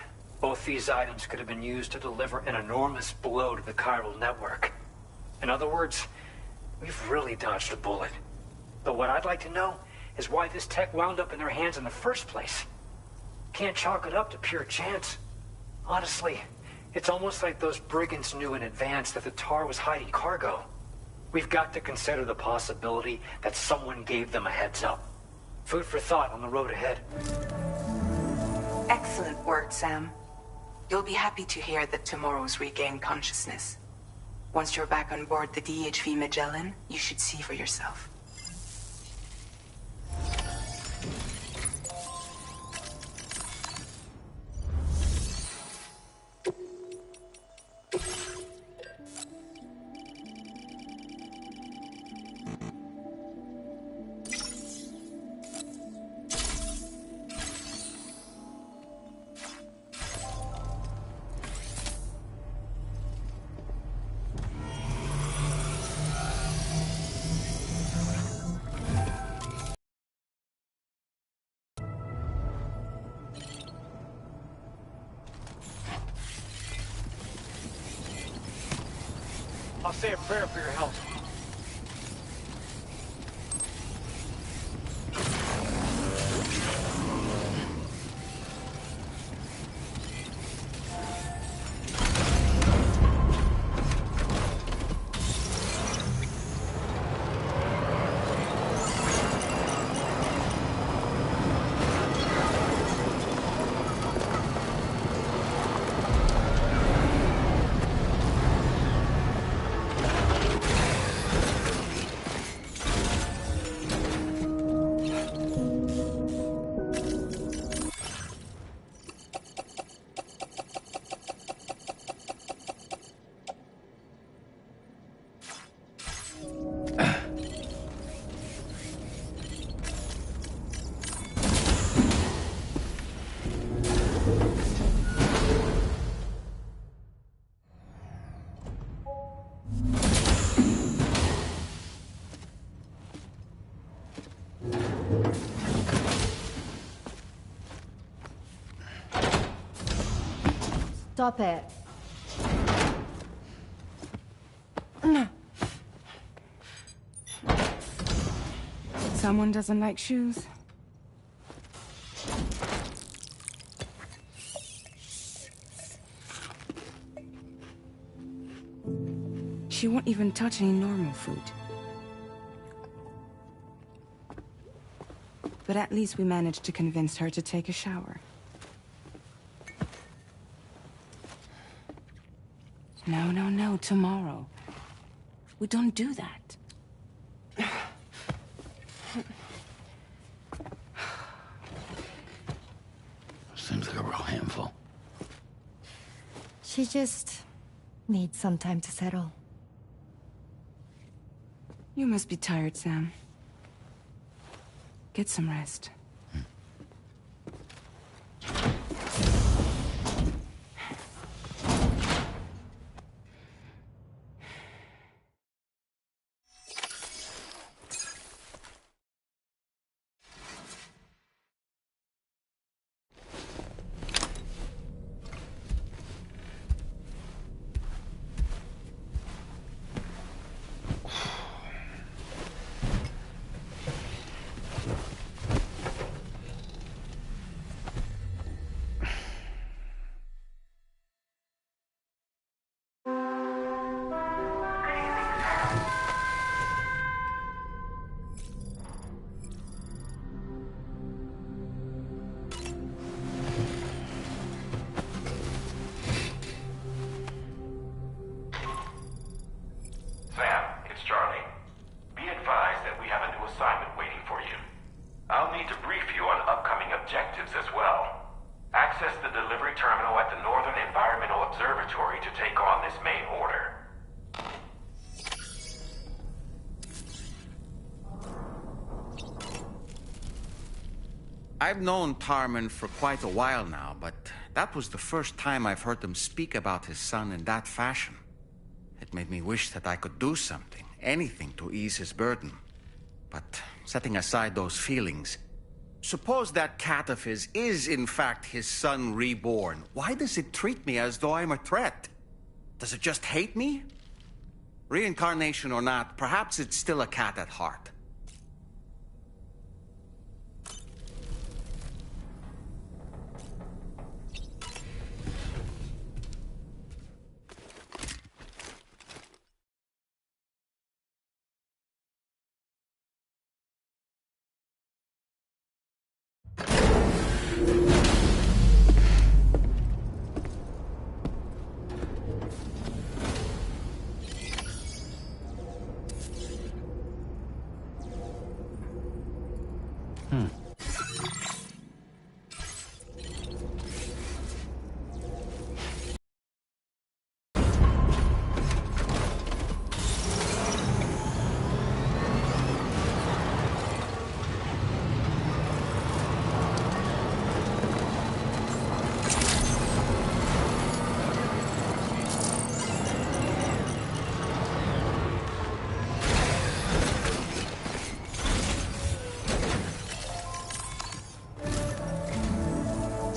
both these items could have been used to deliver an enormous blow to the chiral network. In other words, we've really dodged a bullet. But what I'd like to know is why this tech wound up in their hands in the first place. Can't chalk it up to pure chance. Honestly, it's almost like those brigands knew in advance that the tar was hiding cargo. We've got to consider the possibility that someone gave them a heads up. Food for thought on the road ahead. Excellent work, Sam. You'll be happy to hear that tomorrow's regained consciousness. Once you're back on board the DHV Magellan, you should see for yourself. I'll say a prayer for your health. Stop it. Someone doesn't like shoes. She won't even touch any normal food. But at least we managed to convince her to take a shower. No, tomorrow. We don't do that. Seems like a real handful. She just needs some time to settle. You must be tired, Sam. Get some rest. Sam, it's Charlie. Be advised that we have a new assignment waiting for you. I'll need to brief you on upcoming objectives as well. Access the delivery terminal at the Northern Environmental Observatory to take on this main order. I've known Tarman for quite a while now, but that was the first time I've heard him speak about his son in that fashion. It made me wish that I could do something, anything to ease his burden. But setting aside those feelings, suppose that cat of his is in fact his son reborn. Why does it treat me as though I'm a threat? Does it just hate me? Reincarnation or not, perhaps it's still a cat at heart.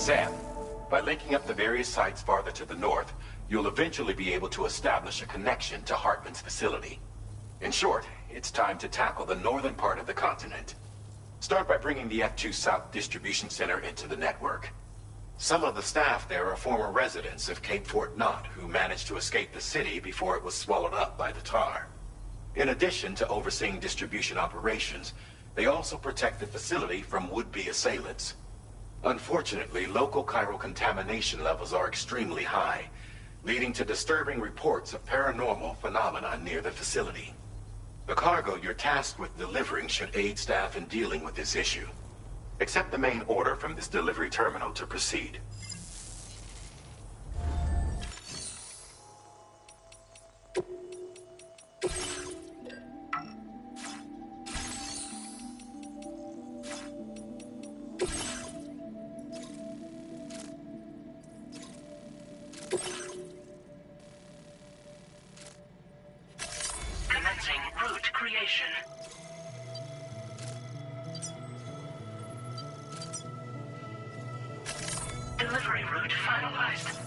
Sam, by linking up the various sites farther to the north, you'll eventually be able to establish a connection to Hartman's facility. In short, it's time to tackle the northern part of the continent. Start by bringing the F2 South Distribution Center into the network. Some of the staff there are former residents of Cape Fort Knott who managed to escape the city before it was swallowed up by the tar. In addition to overseeing distribution operations, they also protect the facility from would-be assailants. Unfortunately, local chiral contamination levels are extremely high, leading to disturbing reports of paranormal phenomena near the facility. The cargo you're tasked with delivering should aid staff in dealing with this issue. Accept the main order from this delivery terminal to proceed. Commencing route creation. Delivery route finalized.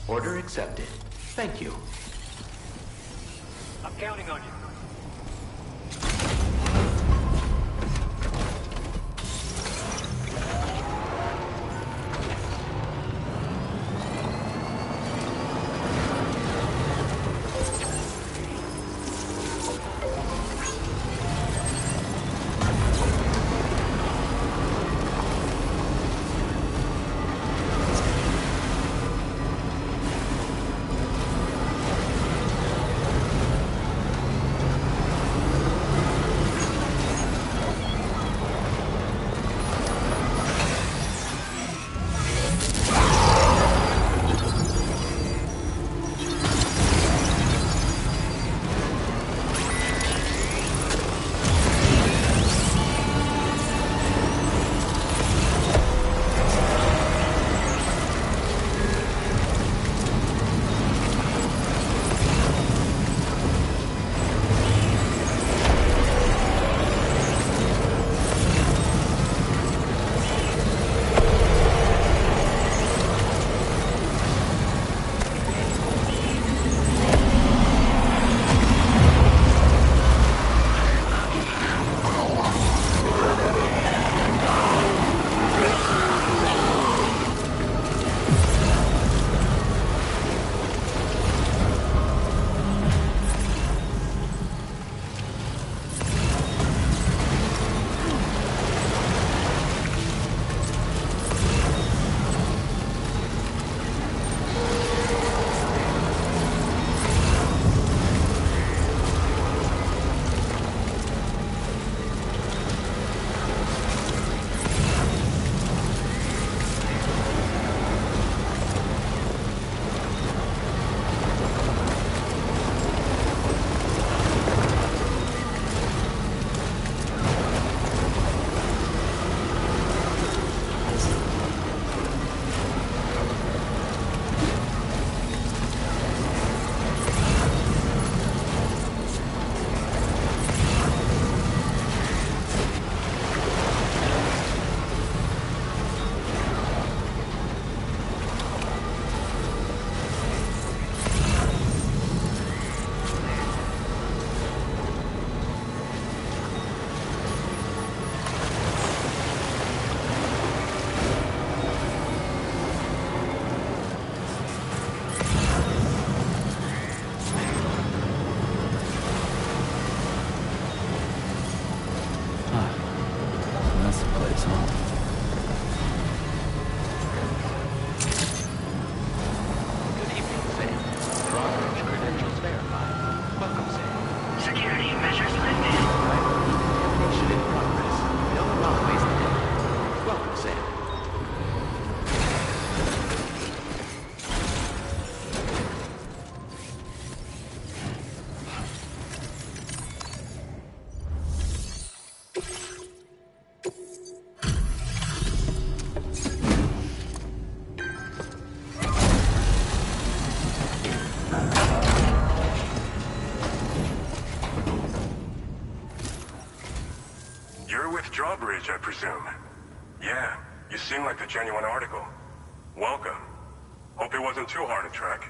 Order accepted. Thank you. I'm counting on you. Security measures lifted. Contamination in progress. No anomalies detected. Welcome, Sam. You're with Drawbridge, I presume. Yeah, you seem like the genuine article. Welcome. Hope it wasn't too hard to track.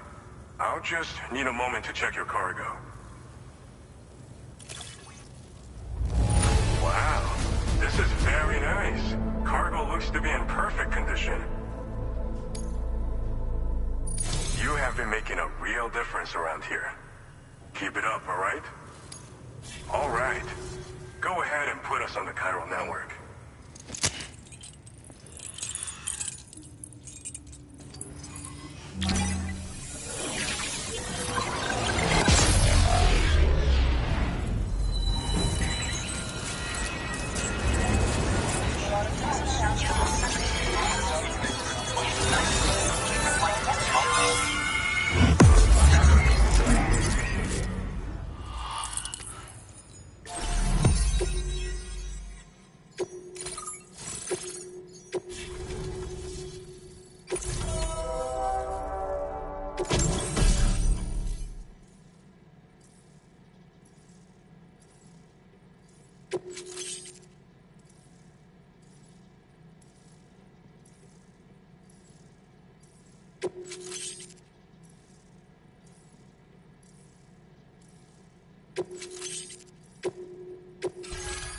I'll just need a moment to check your cargo. Wow, this is very nice. Cargo looks to be in perfect condition. You have been making a real difference around here. Keep it up, all right? All right. Go ahead and put us on the chiral network.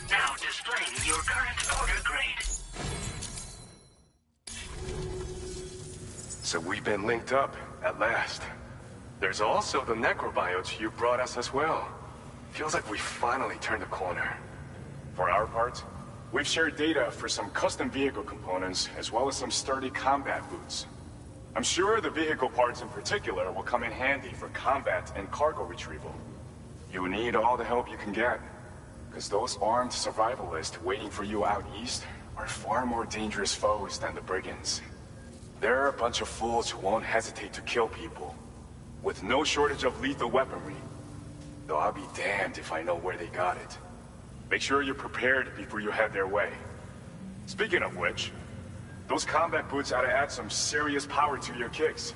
Now displaying your current order grade. So we've been linked up, at last. There's also the necrobiotes you brought us as well. Feels like we finally turned the corner. For our part, we've shared data for some custom vehicle components, as well as some sturdy combat boots. I'm sure the vehicle parts in particular will come in handy for combat and cargo retrieval. You need all the help you can get, because those armed survivalists waiting for you out east are far more dangerous foes than the brigands. They're a bunch of fools who won't hesitate to kill people, with no shortage of lethal weaponry. Though I'll be damned if I know where they got it. Make sure you're prepared before you head their way. Speaking of which, those combat boots ought to add some serious power to your kicks.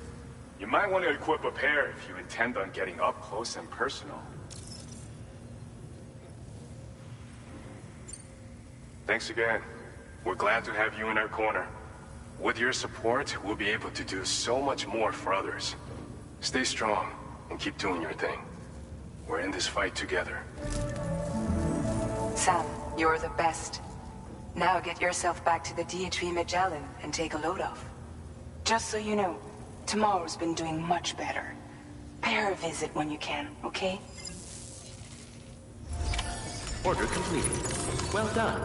You might want to equip a pair if you intend on getting up close and personal. Thanks again. We're glad to have you in our corner. With your support, we'll be able to do so much more for others. Stay strong and keep doing your thing. We're in this fight together. Sam, you're the best. Now get yourself back to the DHV Magellan and take a load off. Just so you know, tomorrow's been doing much better. Pay her a visit when you can, okay? Order completed. Well done.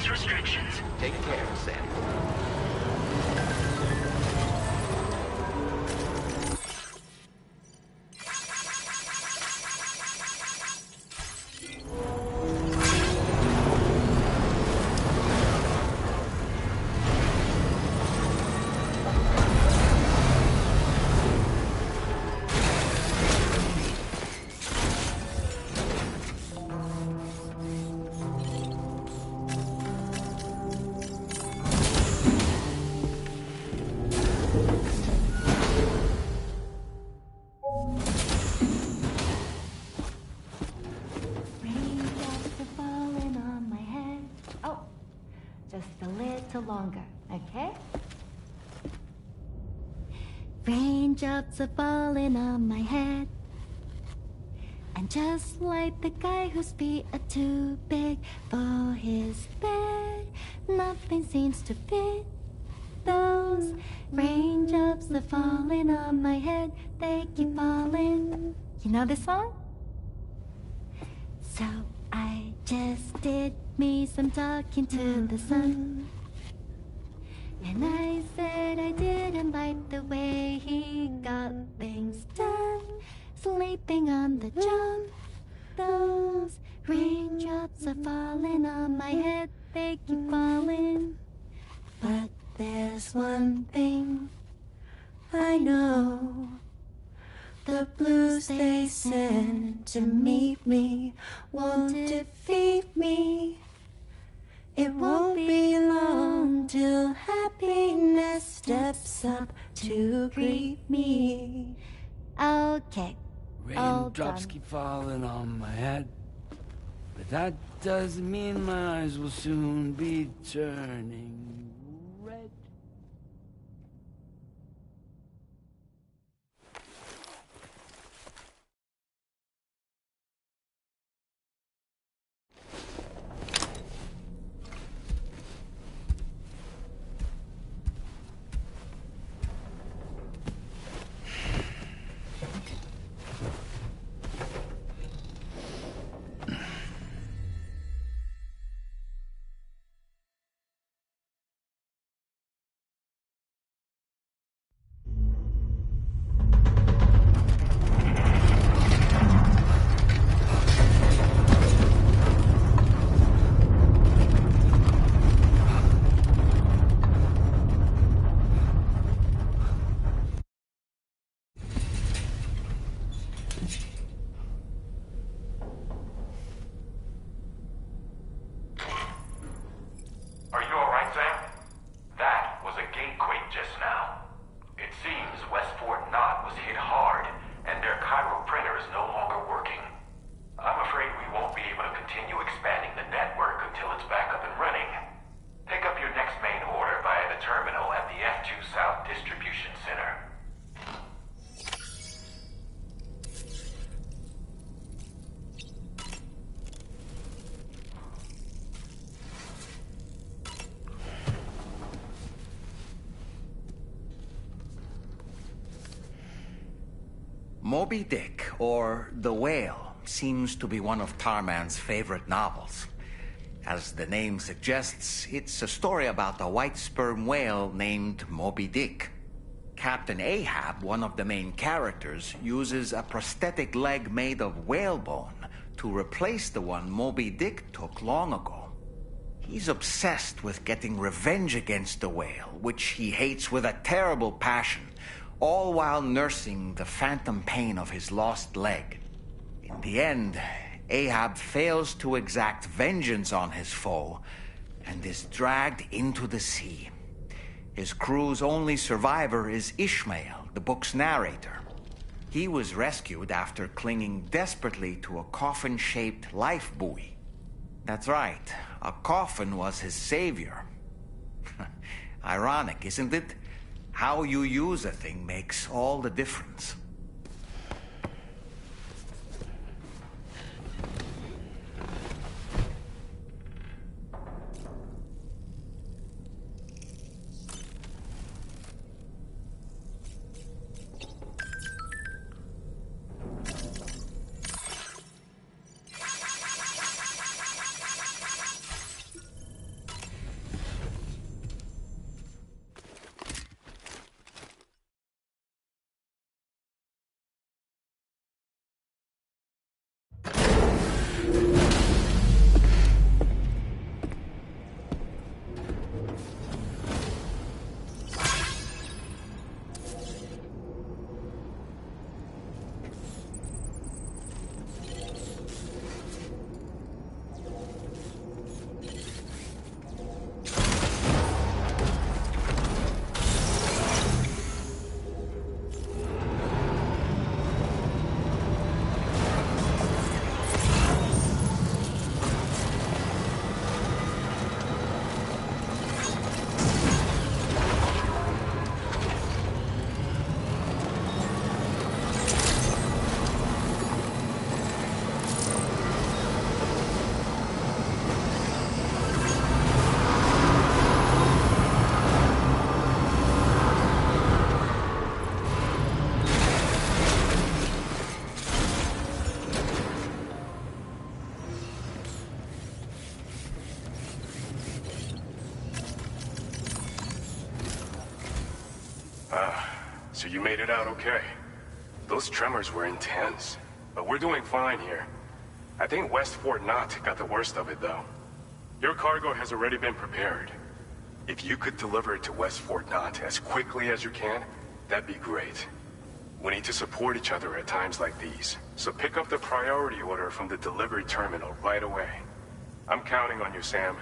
distance restrictions. Take care, Sam. Raindrops are falling on my head. Oh, just a little longer, okay? Raindrops are falling on my head. And just like the guy whose feet are too big for his bed, nothing seems to fit. Those raindrops are falling on my head, they keep falling. You know this song? So I just did me some talking to the sun. And I said I didn't like the way he got things done. Sleeping on the job. Those raindrops are falling on my head, they keep falling. But there's one thing I know. The blues they send to meet me won't defeat me. It won't be long till happiness steps up to greet me. Okay. Raindrops keep falling on my head, but that doesn't mean my eyes will soon be turning red. Are you alright, Sam? That was a gatequake just now. It seems Westport Knot was hit hard, and their Cairo printer is no longer working. I'm afraid we won't be able to continue expanding the network until it's back up and running. Pick up your next main order via the terminal at the F2 South Distribution Center. Moby Dick, or The Whale, seems to be one of Tarman's favorite novels. As the name suggests, it's a story about a white sperm whale named Moby Dick. Captain Ahab, one of the main characters, uses a prosthetic leg made of whalebone to replace the one Moby Dick took long ago. He's obsessed with getting revenge against the whale, which he hates with a terrible passion, all while nursing the phantom pain of his lost leg. In the end, Ahab fails to exact vengeance on his foe and is dragged into the sea. His crew's only survivor is Ishmael, the book's narrator. He was rescued after clinging desperately to a coffin-shaped life buoy. That's right, a coffin was his savior. Ironic, isn't it? How you use a thing makes all the difference. So you made it out okay. Those tremors were intense, but we're doing fine here. I think West Fort Knott got the worst of it, though. Your cargo has already been prepared. If you could deliver it to West Fort Knott as quickly as you can, that'd be great. We need to support each other at times like these, so pick up the priority order from the delivery terminal right away. I'm counting on you, Sam.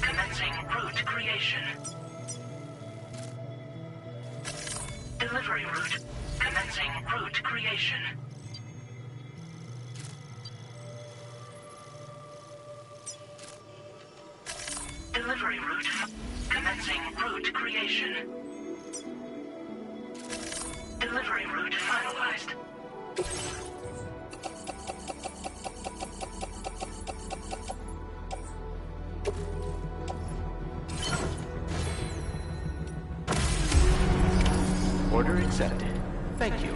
Commencing route creation. Delivery route. Commencing route creation. Delivery route. Commencing route creation. Delivery route finalized. Order accepted. Thank you.